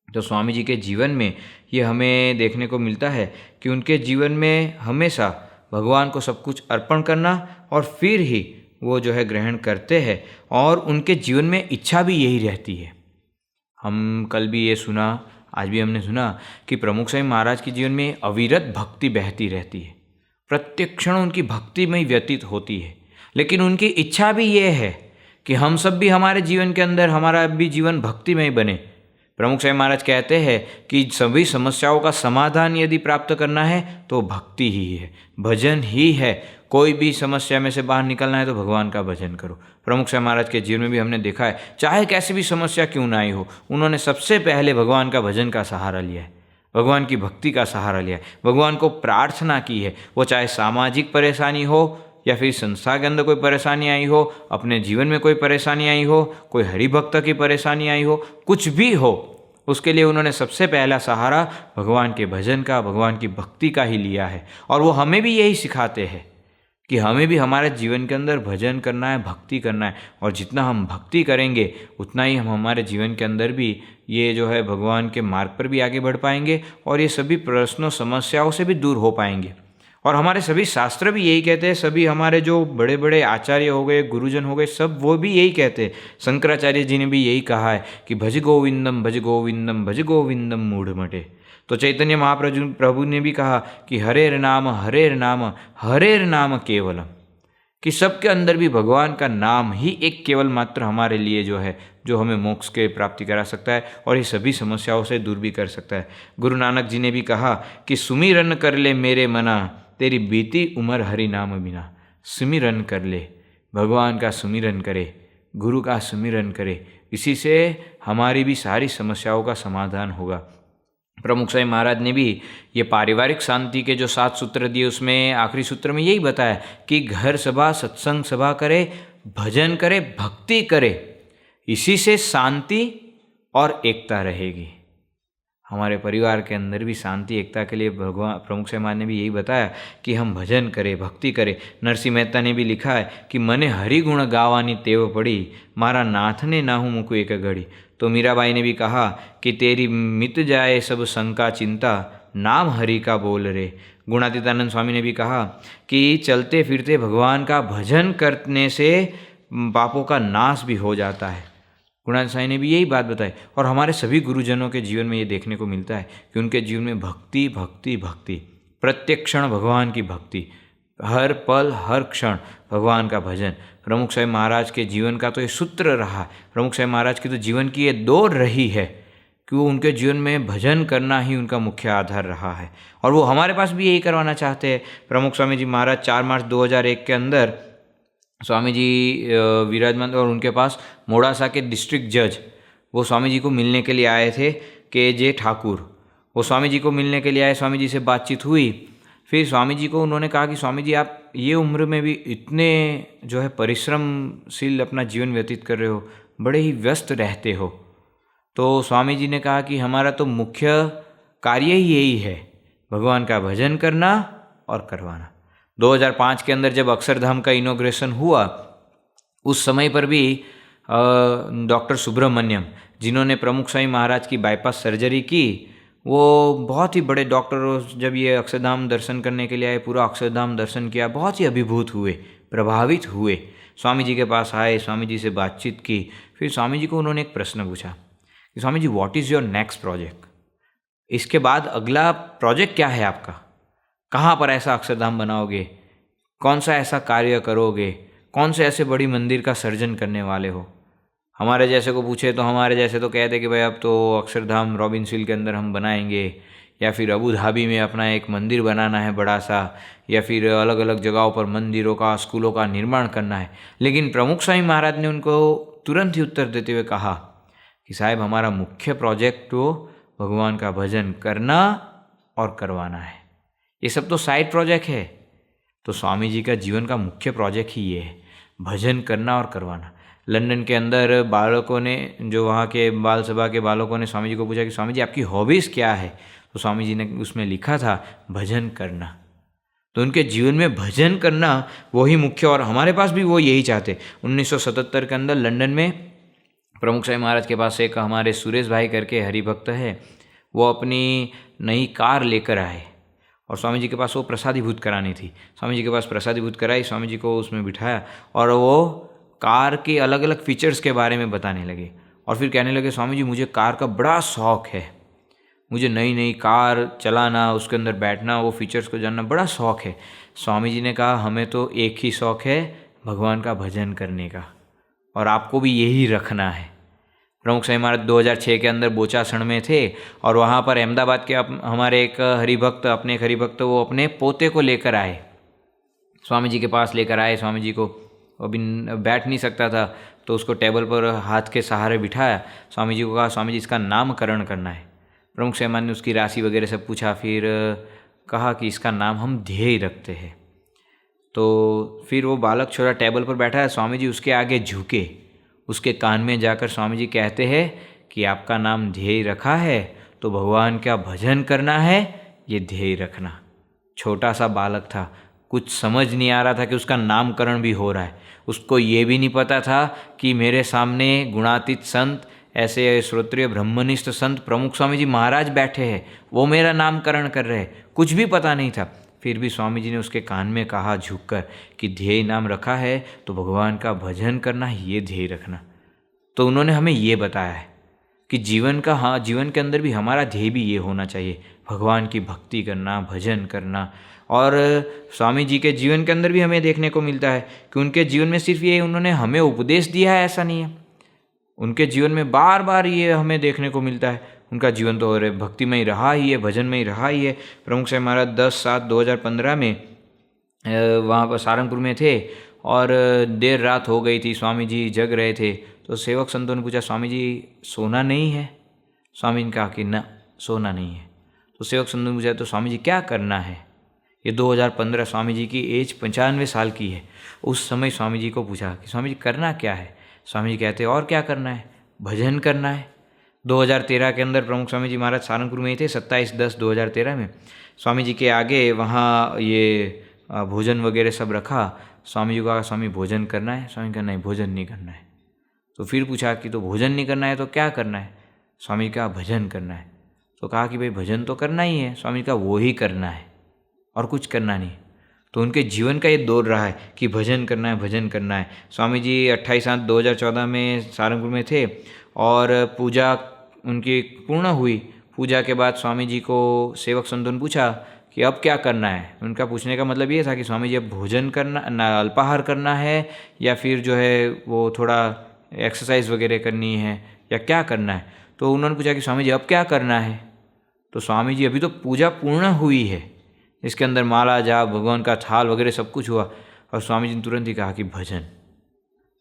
तो स्वामी जी के जीवन में ये हमें देखने को मिलता है कि उनके जीवन में हमेशा भगवान को सब कुछ अर्पण करना और फिर ही वो जो है ग्रहण करते हैं, और उनके जीवन में इच्छा भी यही रहती है। हम कल भी ये सुना, आज भी हमने सुना कि प्रमुख स्वामी महाराज के जीवन में अविरत भक्ति बहती रहती है, प्रत्येक क्षण उनकी भक्ति में ही व्यतीत होती है, लेकिन उनकी इच्छा भी ये है कि हम सब भी हमारे जीवन के अंदर, हमारा भी जीवन भक्ति में ही बने। प्रमुख स्वामी महाराज कहते हैं कि सभी समस्याओं का समाधान यदि प्राप्त करना है तो भक्ति ही है, भजन ही है। कोई भी समस्या में से बाहर निकलना है तो भगवान का भजन करो। प्रमुख स्वामी महाराज के जीवन में भी हमने देखा है, चाहे कैसी भी समस्या क्यों ना आई हो, उन्होंने सबसे पहले भगवान का भजन का सहारा लिया है, भगवान की भक्ति का सहारा लिया है, भगवान को प्रार्थना की है। वो चाहे सामाजिक परेशानी हो या फिर संस्था के अंदर कोई परेशानी आई हो, अपने जीवन में कोई परेशानी आई हो, कोई हरिभक्त की परेशानी आई हो, कुछ भी हो, उसके लिए उन्होंने सबसे पहला सहारा भगवान के भजन का, भगवान की भक्ति का ही लिया है। और वो हमें भी यही सिखाते हैं कि हमें भी हमारे जीवन के अंदर भजन करना है, भक्ति करना है, और जितना हम भक्ति करेंगे उतना ही हम हमारे जीवन के अंदर भी ये जो है भगवान के मार्ग पर भी आगे बढ़ पाएंगे, और ये सभी प्रश्नों, समस्याओं से भी दूर हो पाएंगे। और हमारे सभी शास्त्र भी यही कहते हैं, सभी हमारे जो बड़े बड़े आचार्य हो गए, गुरुजन हो गए, सब वो भी यही कहते हैं। शंकराचार्य जी ने भी यही कहा है कि भज गोविंदम भज गोविंदम भज गोविंदम मूढ़मते। तो चैतन्य महाप्रभु ने भी कहा कि हरेर नाम हरेर नाम केवलम, कि सबके अंदर भी भगवान का नाम ही एक केवल मात्र हमारे लिए जो है, जो हमें मोक्ष के प्राप्ति करा सकता है और ये सभी समस्याओं से दूर भी कर सकता है। गुरु नानक जी ने भी कहा कि सुमिरन कर ले मेरे मना, तेरी बीती उम्र हरि नाम बिना। सुमिरन कर ले, भगवान का सुमिरन करे, गुरु का सुमिरन करे, इसी से हमारी भी सारी समस्याओं का समाधान होगा। प्रमुख स्वामी महाराज ने भी ये पारिवारिक शांति के जो 7 सूत्र दिए, उसमें आखिरी सूत्र में यही बताया कि घर सभा, सत्संग सभा करे, भजन करे, भक्ति करे, इसी से शांति और एकता रहेगी। हमारे परिवार के अंदर भी शांति, एकता के लिए भगवान प्रमुख स्वामी महाराज ने भी यही बताया कि हम भजन करें, भक्ति करें। नरसिंह मेहता ने भी लिखा है कि मने हरि गुण गावानी तेव पड़ी, मारा नाथ ने नाहू मुकु एक घड़ी। तो मीराबाई ने भी कहा कि तेरी मिट जाए सब शंका चिंता, नाम हरि का बोल रे। गुणातीतानंद स्वामी ने भी कहा कि चलते फिरते भगवान का भजन करने से पापों का नाश भी हो जाता है। गुणातीत साईं ने भी यही बात बताई, और हमारे सभी गुरुजनों के जीवन में ये देखने को मिलता है कि उनके जीवन में भक्ति भक्ति भक्ति, प्रत्येक क्षण भगवान की भक्ति, हर पल हर क्षण भगवान का भजन। प्रमुख स्वामी महाराज के जीवन का तो ये सूत्र रहा, प्रमुख स्वामी महाराज की तो जीवन की ये दौड़ रही है कि वो उनके जीवन में भजन करना ही उनका मुख्य आधार रहा है, और वो हमारे पास भी यही करवाना चाहते हैं। प्रमुख स्वामी जी महाराज 4 मार्च 2001 के अंदर स्वामी जी विराजमान, और उनके पास मोड़ासा के डिस्ट्रिक्ट जज वो स्वामी जी को मिलने के लिए आए थे, के.जे. ठाकुर। वो स्वामी जी को मिलने के लिए आए, स्वामी जी से बातचीत हुई। फिर स्वामी जी को उन्होंने कहा कि स्वामी जी आप ये उम्र में भी इतने जो है परिश्रमशील अपना जीवन व्यतीत कर रहे हो, बड़े ही व्यस्त रहते हो। तो स्वामी जी ने कहा कि हमारा तो मुख्य कार्य ही यही है, भगवान का भजन करना और करवाना। 2005 के अंदर जब अक्षरधाम का इनॉग्रेशन हुआ, उस समय पर भी डॉक्टर सुब्रमण्यम, जिन्होंने प्रमुख स्वामी महाराज की बाईपास सर्जरी की, वो बहुत ही बड़े डॉक्टर, जब ये अक्षरधाम दर्शन करने के लिए आए, पूरा अक्षरधाम दर्शन किया, बहुत ही अभिभूत हुए, प्रभावित हुए। स्वामी जी के पास आए, स्वामी जी से बातचीत की। फिर स्वामी जी को उन्होंने एक प्रश्न पूछा कि Swami ji what is your next project, इसके बाद अगला प्रोजेक्ट क्या है आपका, कहाँ पर ऐसा अक्षरधाम बनाओगे, कौन सा ऐसा कार्य करोगे, कौन से ऐसे बड़ी मंदिर का सर्जन करने वाले हो। हमारे जैसे को पूछे तो हमारे जैसे तो कहते कि भाई अब तो अक्षरधाम रॉबिन्सविल के अंदर हम बनाएंगे, या फिर अबू धाबी में अपना एक मंदिर बनाना है बड़ा सा, या फिर अलग अलग जगहों पर मंदिरों का, स्कूलों का निर्माण करना है। लेकिन प्रमुख स्वामी महाराज ने उनको तुरंत ही उत्तर देते हुए कहा कि साहब हमारा मुख्य प्रोजेक्ट तो भगवान का भजन करना और करवाना है, ये सब तो साइड प्रोजेक्ट है। तो स्वामी जी का जीवन का मुख्य प्रोजेक्ट ही ये है, भजन करना और करवाना। लंदन के अंदर बालकों ने, जो वहाँ के बाल सभा के बालकों ने स्वामी जी को पूछा कि स्वामी जी आपकी हॉबीज़ क्या है, तो स्वामी जी ने उसमें लिखा था भजन करना। तो उनके जीवन में भजन करना वही मुख्य, और हमारे पास भी वो यही चाहते। 1977 के अंदर लंदन में प्रमुख स्वामी महाराज के पास एक हमारे सुरेश भाई करके हरिभक्त है, वो अपनी नई कार लेकर आए और स्वामी जी के पास वो प्रसादीभूत करानी थी। स्वामी जी के पास प्रसादीभूत कराई, स्वामी जी को उसमें बिठाया और वो कार के अलग अलग फीचर्स के बारे में बताने लगे। और फिर कहने लगे स्वामी जी मुझे कार का बड़ा शौक़ है, मुझे नई नई कार चलाना, उसके अंदर बैठना, वो फीचर्स को जानना बड़ा शौक़ है। स्वामी जी ने कहा हमें तो एक ही शौक़ है, भगवान का भजन करने का, और आपको भी यही रखना है। प्रमुख स्वामी महाराज 2006 के अंदर बोचासण में थे और वहाँ पर अहमदाबाद के हमारे एक हरिभक्त वो अपने पोते को लेकर आए, स्वामी जी के पास लेकर आए। स्वामी जी को अभी बैठ नहीं सकता था तो उसको टेबल पर हाथ के सहारे बिठाया। स्वामी जी को कहा स्वामी जी इसका नामकरण करना है। प्रमुख स्वामी महाराज ने उसकी राशि वगैरह सब पूछा, फिर कहा कि इसका नाम हम ध्येय रखते हैं। तो फिर वो बालक छोरा टेबल पर बैठा है, स्वामी जी उसके आगे झुके, उसके कान में जाकर स्वामी जी कहते हैं कि आपका नाम ध्येय रखा है तो भगवान का भजन करना है, ये ध्येय रखना। छोटा सा बालक था, कुछ समझ नहीं आ रहा था कि उसका नामकरण भी हो रहा है। उसको ये भी नहीं पता था कि मेरे सामने गुणातीत संत, ऐसे श्रोत्रिय ब्रह्मनिष्ठ संत प्रमुख स्वामी जी महाराज बैठे हैं, वो मेरा नामकरण कर रहे हैं। कुछ भी पता नहीं था। फिर भी स्वामी जी ने उसके कान में कहा झुककर कि ध्येय नाम रखा है तो भगवान का भजन करना, ये ध्येय रखना। तो उन्होंने हमें ये बताया है कि जीवन के अंदर भी हमारा ध्येय भी ये होना चाहिए, भगवान की भक्ति करना, भजन करना। और स्वामी जी के जीवन के अंदर भी हमें देखने को मिलता है कि उनके जीवन में सिर्फ ये उन्होंने हमें उपदेश दिया है ऐसा नहीं है, उनके जीवन में बार बार ये हमें देखने को मिलता है। उनका जीवन तो भक्ति में ही रहा ही है, भजन में ही रहा ही है। प्रमुख स्वामी महाराज 10/7/2015 में वहाँ पर सारंगपुर में थे और देर रात हो गई थी, स्वामी जी जग रहे थे। तो सेवक संतों ने पूछा स्वामी जी सोना नहीं है? स्वामी ने कहा कि ना, सोना नहीं है। तो सेवक संतों ने पूछा तो स्वामी जी क्या करना है? ये 2015, स्वामी जी की एज 95 साल की है। उस समय स्वामी जी को पूछा कि स्वामी जी करना क्या है? स्वामी जी कहते और क्या करना है? भजन करना है। 2013 के अंदर प्रमुख स्वामी जी महाराज सारंगपुर में ही थे, 27/10/2013 में। स्वामी जी के आगे वहाँ ये भोजन वगैरह सब रखा। स्वामी जी को कहा स्वामी भोजन करना है? स्वामी कहा नहीं, भोजन नहीं करना है। तो फिर पूछा कि तो भोजन नहीं करना है तो क्या करना है? स्वामी जी कहा भजन करना है। तो कहा कि भाई भजन तो करना ही है। स्वामी जी कहा वो ही करना है और कुछ करना नहीं। तो उनके जीवन का ये दौर रहा है कि भजन करना है, भजन करना है। स्वामी जी 28/7/2014 में सारंगपुर में थे और पूजा उनकी पूर्ण हुई। पूजा के बाद स्वामी जी को सेवक संतों ने पूछा कि अब क्या करना है। उनका पूछने का मतलब ये था कि स्वामी जी अब भोजन करना, ना अल्पाहार करना है, या फिर जो है वो थोड़ा एक्सरसाइज वगैरह करनी है, या क्या करना है। तो उन्होंने पूछा कि स्वामी जी अब क्या करना है? तो स्वामी जी अभी तो पूजा पूर्ण हुई है, इसके अंदर माला जाप, भगवान का थाल वगैरह सब कुछ हुआ। और स्वामी जी ने तुरंत ही कहा कि भजन,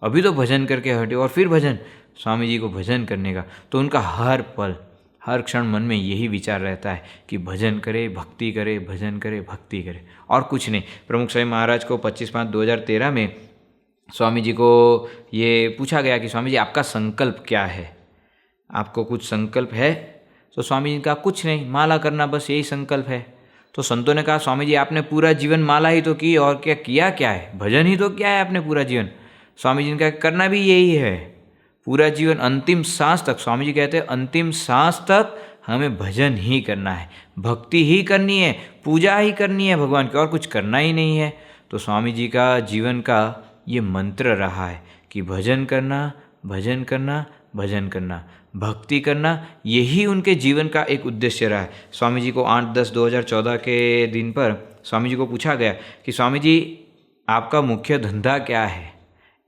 अभी तो भजन करके हटे और फिर भजन, स्वामी जी को भजन करने का। तो उनका हर पल हर क्षण मन में यही विचार रहता है कि भजन करे, भक्ति करे, भजन करे, भक्ति करे, और कुछ नहीं। प्रमुख स्वामी महाराज को 25/5/2013 में स्वामी जी को ये पूछा गया कि स्वामी जी आपका संकल्प क्या है, आपको कुछ संकल्प है? तो स्वामी जी का कुछ नहीं, माला करना, बस यही संकल्प है। तो संतों ने कहा स्वामी जी आपने पूरा जीवन माला ही तो की, और क्या किया है? भजन ही तो किया है आपने पूरा जीवन। स्वामी जी ने कहा करना भी यही है, पूरा जीवन अंतिम सांस तक। स्वामी जी कहते हैं अंतिम सांस तक हमें भजन ही करना है, भक्ति ही करनी है, पूजा ही करनी है भगवान की, और कुछ करना ही नहीं है। तो स्वामी जी का जीवन का ये मंत्र रहा है कि भजन करना, भजन करना, भजन करना, भक्ति करना, यही उनके जीवन का एक उद्देश्य रहा है। स्वामी जी को 8/10/2014 के दिन पर स्वामी जी को पूछा गया कि स्वामी जी आपका मुख्य धंधा क्या है?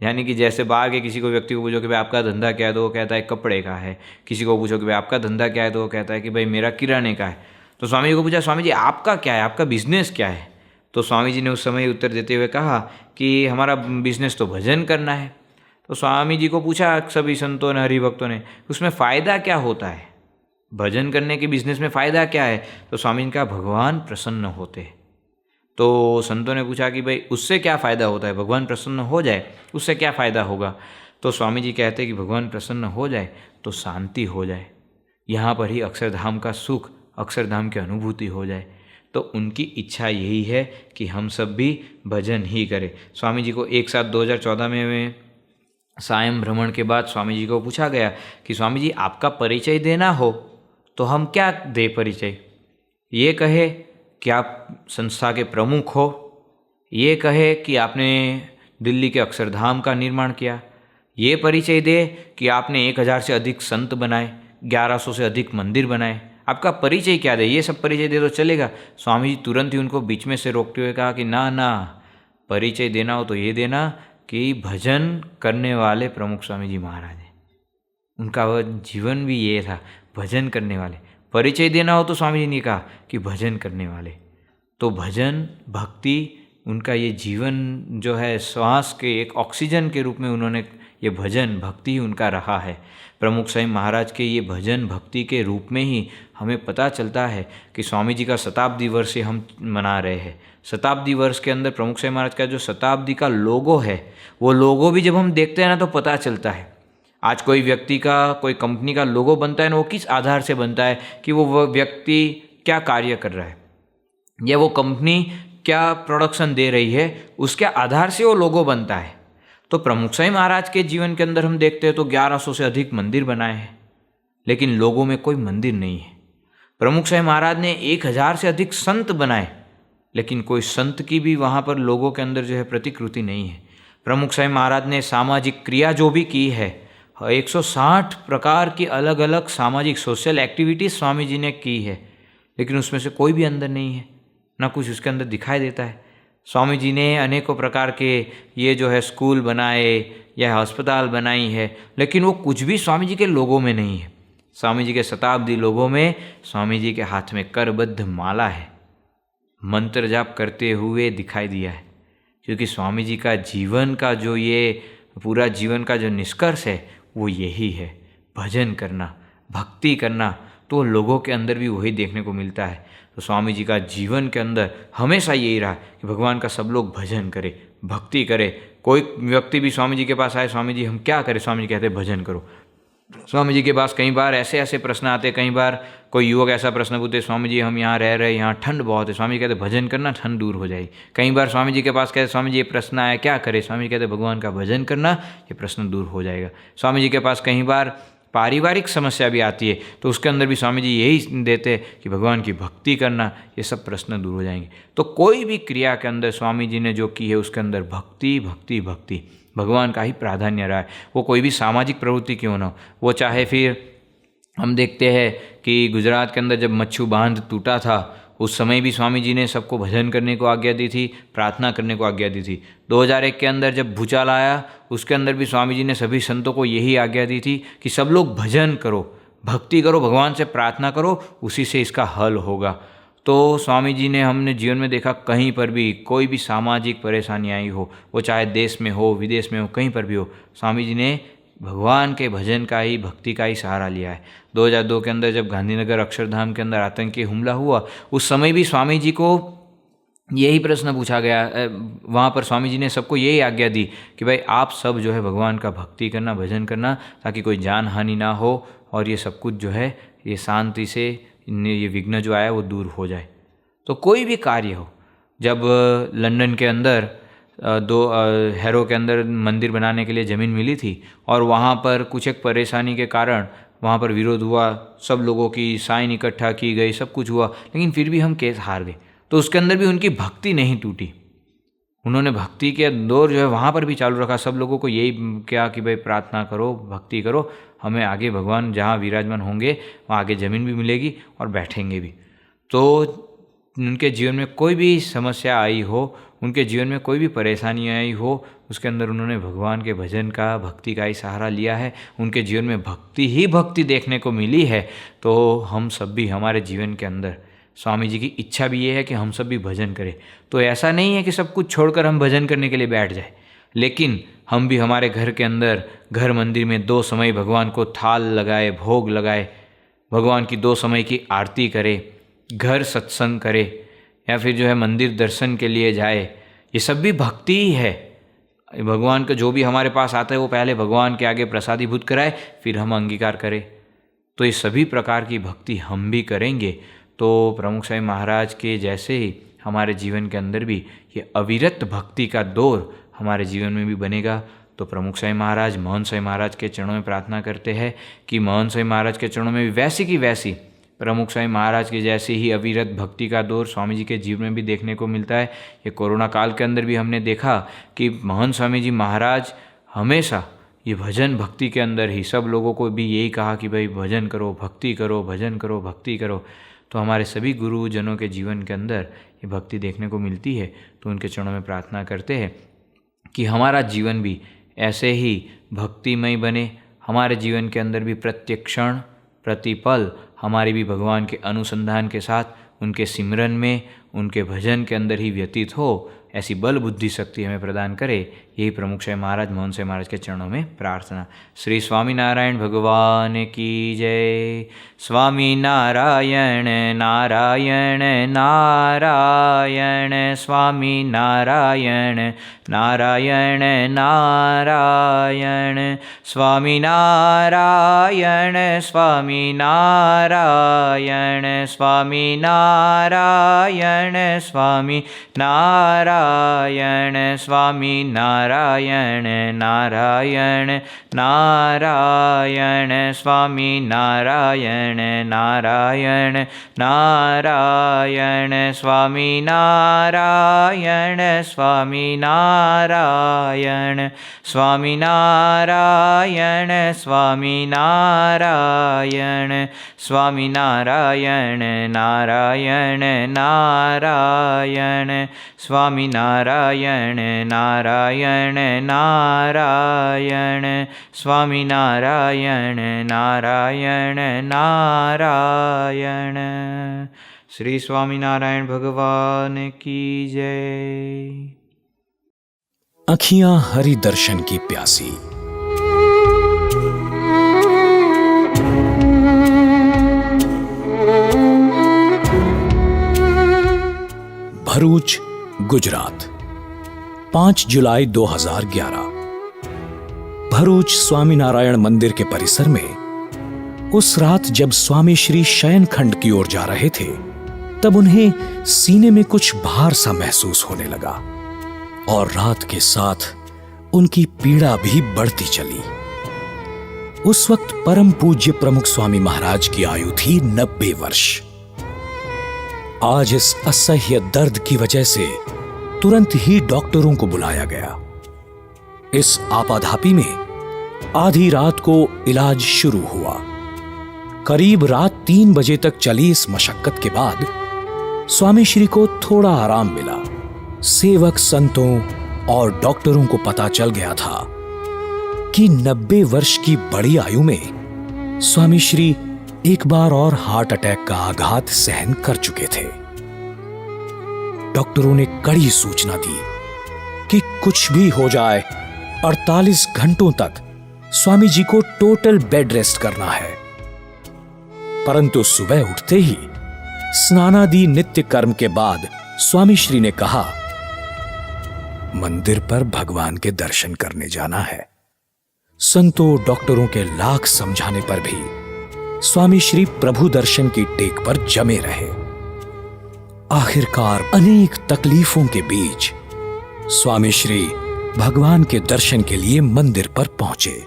यानी कि जैसे बाहर के किसी को व्यक्ति को पूछो कि भाई आपका धंधा क्या है, तो वो कहता है कपड़े का है। किसी को पूछो कि भाई आपका धंधा क्या है, तो वो कहता है कि भाई मेरा किराने का है। तो स्वामी जी को पूछा, स्वामी जी आपका क्या है, आपका बिजनेस क्या है? तो स्वामी जी ने उस समय उत्तर देते हुए कहा कि हमारा बिजनेस तो भजन करना है। तो स्वामी जी को पूछा सभी संतों ने, हरिभक्तों ने, उसमें फ़ायदा क्या होता है, भजन करने के बिजनेस में फ़ायदा क्या है? तो स्वामी जी का भगवान प्रसन्न होते। तो संतों ने पूछा कि भाई उससे क्या फ़ायदा होता है, भगवान प्रसन्न हो जाए उससे क्या फ़ायदा होगा? तो स्वामी जी कहते हैं कि भगवान प्रसन्न हो जाए तो शांति हो जाए, यहाँ पर ही अक्षरधाम का सुख, अक्षरधाम की अनुभूति हो जाए। तो उनकी इच्छा यही है कि हम सब भी भजन ही करें। स्वामी जी को एक साथ 2014 में सायं भ्रमण के बाद स्वामी जी को पूछा गया कि स्वामी जी आपका परिचय देना हो तो हम क्या दे परिचय? ये कहे कि आप संस्था के प्रमुख हो, ये कहे कि आपने दिल्ली के अक्षरधाम का निर्माण किया, ये परिचय दे कि आपने 1000 से अधिक संत बनाए, 1100 से अधिक मंदिर बनाए। आपका परिचय क्या दे? ये सब परिचय दे तो चलेगा? स्वामी जी तुरंत ही उनको बीच में से रोकते हुए कहा कि ना ना, परिचय देना हो तो ये देना कि भजन करने वाले प्रमुख स्वामी जी महाराज हैं। उनका वह जीवन भी ये था, भजन करने वाले। परिचय देना हो तो स्वामी जी ने कहा कि भजन करने वाले। तो भजन भक्ति उनका ये जीवन जो है, श्वास के एक ऑक्सीजन के रूप में उन्होंने ये भजन भक्ति उनका रहा है। प्रमुख स्वामी महाराज के ये भजन भक्ति के रूप में ही हमें पता चलता है कि स्वामी जी का शताब्दी वर्ष हम मना रहे हैं। शताब्दी वर्ष के अंदर प्रमुख स्वामी महाराज का जो शताब्दी का लोगो है, वो लोगो भी जब हम देखते हैं ना तो पता चलता है। आज कोई व्यक्ति का, कोई कंपनी का लोगो बनता है ना, वो किस आधार से बनता है कि वो व्यक्ति क्या कार्य कर रहा है या वो कंपनी क्या प्रोडक्शन दे रही है, उसके आधार से वो लोगो बनता है। तो प्रमुख स्वामी महाराज के जीवन के अंदर हम देखते हैं तो 1100 से अधिक मंदिर बनाए हैं, लेकिन लोगों में कोई मंदिर नहीं है। प्रमुख स्वामी महाराज ने 1000 से अधिक संत बनाए, लेकिन कोई संत की भी वहाँ पर लोगों के अंदर जो है प्रतिकृति नहीं है। प्रमुख स्वामी महाराज ने सामाजिक क्रिया जो भी की है, 160 प्रकार की अलग अलग सामाजिक सोशल एक्टिविटीज़ स्वामी जी ने की है, लेकिन उसमें से कोई भी अंदर नहीं है, ना कुछ उसके अंदर दिखाई देता है। स्वामी जी ने अनेकों प्रकार के ये जो है स्कूल बनाए या अस्पताल बनाई है, लेकिन वो कुछ भी स्वामी जी के लोगों में नहीं है। स्वामी जी के शताब्दी लोगों में स्वामी जी के हाथ में करबद्ध माला है, मंत्र जाप करते हुए दिखाई दिया है, क्योंकि स्वामी जी का जीवन का जो ये पूरा जीवन का जो निष्कर्ष है वो यही है, भजन करना, भक्ति करना। तो लोगों के अंदर भी वही देखने को मिलता है। तो स्वामी जी का जीवन के अंदर हमेशा यही रहा कि भगवान का सब लोग भजन करें, भक्ति करें। कोई व्यक्ति भी स्वामी जी के पास आए, स्वामी जी हम क्या करें? स्वामी जी कहते भजन करो। स्वामी जी के पास कई बार ऐसे ऐसे प्रश्न आते, कई बार कोई युवक ऐसा प्रश्न पूछते, स्वामी जी हम यहाँ रह रहे, यहाँ ठंड बहुत है। स्वामी जी कहते भजन करना, ठंड दूर हो जाएगी। कई बार स्वामी जी के पास कहते, स्वामी जी ये प्रश्न आया क्या करें? स्वामी जी कहते भगवान का भजन करना, ये प्रश्न दूर हो जाएगा। स्वामी जी के पास कई बार पारिवारिक समस्या भी आती है, तो उसके अंदर भी स्वामी जी यही देते कि भगवान की भक्ति करना, ये सब प्रश्न दूर हो जाएंगे। तो कोई भी क्रिया के अंदर स्वामी जी ने जो की है उसके अंदर भक्ति भक्ति भक्ति, भगवान का ही प्राधान्य रहा है। वो कोई भी सामाजिक प्रवृत्ति क्यों ना हो, वो चाहे फिर हम देखते हैं कि गुजरात के अंदर जब मच्छू बांध टूटा था, उस समय भी स्वामी जी ने सबको भजन करने को आज्ञा दी थी, प्रार्थना करने को आज्ञा दी थी। 2001 के अंदर जब भूचाल आया, उसके अंदर भी स्वामी जी ने सभी संतों को यही आज्ञा दी थी कि सब लोग भजन करो, भक्ति करो, भगवान से प्रार्थना करो, उसी से इसका हल होगा। तो स्वामी जी ने हमने जीवन में देखा, कहीं पर भी कोई भी सामाजिक परेशानी आई हो, वो चाहे देश में हो विदेश में हो, कहीं पर भी हो, स्वामी जी ने भगवान के भजन का ही, भक्ति का ही सहारा लिया है। 2002 के अंदर जब गांधीनगर अक्षरधाम के अंदर आतंकी हमला हुआ, उस समय भी स्वामी जी को यही प्रश्न पूछा गया। वहाँ पर स्वामी जी ने सबको यही आज्ञा दी कि भाई आप सब जो है भगवान का भक्ति करना, भजन करना, ताकि कोई जान हानि ना हो और ये सब कुछ जो है ये शांति से, ये विघ्न जो आया वो दूर हो जाए। तो कोई भी कार्य हो, जब लंदन के अंदर हैरो के अंदर मंदिर बनाने के लिए ज़मीन मिली थी और वहाँ पर कुछ एक परेशानी के कारण वहाँ पर विरोध हुआ, सब लोगों की साइन इकट्ठा की गई, सब कुछ हुआ, लेकिन फिर भी हम केस हार गए। तो उसके अंदर भी उनकी भक्ति नहीं टूटी, उन्होंने भक्ति के दौर जो है वहाँ पर भी चालू रखा। सब लोगों को यही क्या कि भाई प्रार्थना करो, भक्ति करो, हमें आगे भगवान जहाँ विराजमान होंगे वहाँ आगे ज़मीन भी मिलेगी और बैठेंगे भी। तो उनके जीवन में कोई भी समस्या आई हो, उनके जीवन में कोई भी परेशानी आई हो, उसके अंदर उन्होंने भगवान के भजन का, भक्ति का ही सहारा लिया है, उनके जीवन में भक्ति ही भक्ति देखने को मिली है। तो हम सब भी, हमारे जीवन के अंदर स्वामी जी की इच्छा भी ये है कि हम सब भी भजन करें। तो ऐसा नहीं है कि सब कुछ छोड़कर हम भजन करने के लिए बैठ जाए, लेकिन हम भी हमारे घर के अंदर, घर मंदिर में 2 समय भगवान को थाल लगाए, भोग लगाए, भगवान की 2 समय की आरती करे, घर सत्संग करे, या फिर जो है मंदिर दर्शन के लिए जाए। ये सब भी भक्ति ही है। भगवान का जो भी हमारे पास आता है वो पहले भगवान के आगे प्रसादीभूत कराए, फिर हम अंगीकार करें। तो ये सभी प्रकार की भक्ति हम भी करेंगे तो प्रमुख स्वामी महाराज के जैसे ही हमारे जीवन के अंदर भी ये अविरत भक्ति का दौर हमारे जीवन में भी बनेगा। तो प्रमुख स्वामी महाराज, मोहन स्वामी महाराज के चरणों में प्रार्थना करते हैं कि मोहन स्वामी महाराज के चरणों में भी वैसी की वैसी प्रमुख स्वामी महाराज के जैसे ही अविरत भक्ति का दौर स्वामी जी के जीवन में भी देखने को मिलता है। ये कोरोना काल के अंदर भी हमने देखा कि मोहन स्वामी जी महाराज हमेशा ये भजन भक्ति के अंदर ही सब लोगों को भी यही कहा कि भाई भजन करो, भक्ति करो, भजन करो, भक्ति करो। तो हमारे सभी गुरुजनों के जीवन के अंदर ये भक्ति देखने को मिलती है। तो उनके चरणों में प्रार्थना करते हैं कि हमारा जीवन भी ऐसे ही भक्तिमय बने, हमारे जीवन के अंदर भी प्रत्येक क्षण प्रतिपल हमारी भी भगवान के अनुसंधान के साथ, उनके सिमरन में, उनके भजन के अंदर ही व्यतीत हो। ऐसी बल बुद्धि शक्ति हमें प्रदान करे। यही प्रमुख स्वामी महाराज, मोहन स्वामी महाराज के चरणों में प्रार्थना। श्री स्वामीनारायण भगवान की जय। स्वामी नारायण नारायण नारायण, स्वामी नारायण नारायण नारायण, स्वामी नारायण स्वामी नारायण, स्वामी नारायण स्वामी नारायण, स्वामी नारायण नारायण नारायण, स्वामी नारायण नारायण नारायण, स्वामी नारायण स्वामी नारायण, स्वामी नारायण स्वामी नारायण, स्वामी नारायण नारायण नारायण, स्वामी नारायण नारायण नारायण, स्वामी नारायण नारायण नारायण। श्री स्वामीनारायण भगवान की जय। अखियां हरि दर्शन की प्यासी, भरूच, गुजरात, 5 जुलाई 2011। भरूच स्वामीनारायण मंदिर के परिसर में उस रात जब स्वामी श्री शयन खंड की ओर जा रहे थे, तब उन्हें सीने में कुछ भार सा महसूस होने लगा और रात के साथ उनकी पीड़ा भी बढ़ती चली। उस वक्त परम पूज्य प्रमुख स्वामी महाराज की आयु थी 90 वर्ष। आज इस असह्य दर्द की वजह से तुरंत ही डॉक्टरों को बुलाया गया। इस आपाधापी में आधी रात को इलाज शुरू हुआ। करीब रात 3 बजे तक चली इस मशक्कत के बाद स्वामी श्री को थोड़ा आराम मिला। सेवक संतों और डॉक्टरों को पता चल गया था कि 90 वर्ष की बड़ी आयु में स्वामी श्री एक बार और हार्ट अटैक का आघात सहन कर चुके थे। डॉक्टरों ने कड़ी सूचना दी कि कुछ भी हो जाए 48 घंटों तक स्वामी जी को टोटल बेड रेस्ट करना है। परंतु सुबह उठते ही स्नानादि नित्य कर्म के बाद स्वामी श्री ने कहा, मंदिर पर भगवान के दर्शन करने जाना है। संतों डॉक्टरों के लाख समझाने पर भी स्वामी श्री प्रभु दर्शन की टेक पर जमे रहे। आखिरकार अनेक तकलीफों के बीच स्वामी श्री भगवान के दर्शन के लिए मंदिर पर पहुंचे।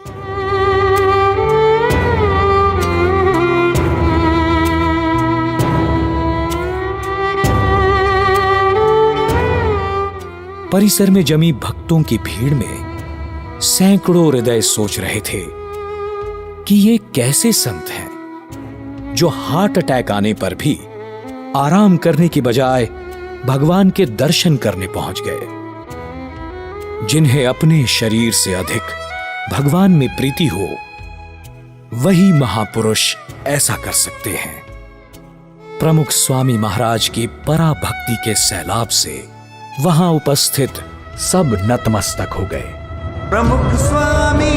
परिसर में जमी भक्तों की भीड़ में सैकड़ों हृदय सोच रहे थे कि ये कैसे संत हैं जो हार्ट अटैक आने पर भी आराम करने की बजाय भगवान के दर्शन करने पहुंच गए। जिन्हें अपने शरीर से अधिक भगवान में प्रीति हो, वही महापुरुष ऐसा कर सकते हैं। प्रमुख स्वामी महाराज की पराभक्ति के सैलाब से वहां उपस्थित सब नतमस्तक हो गए। प्रमुख स्वामी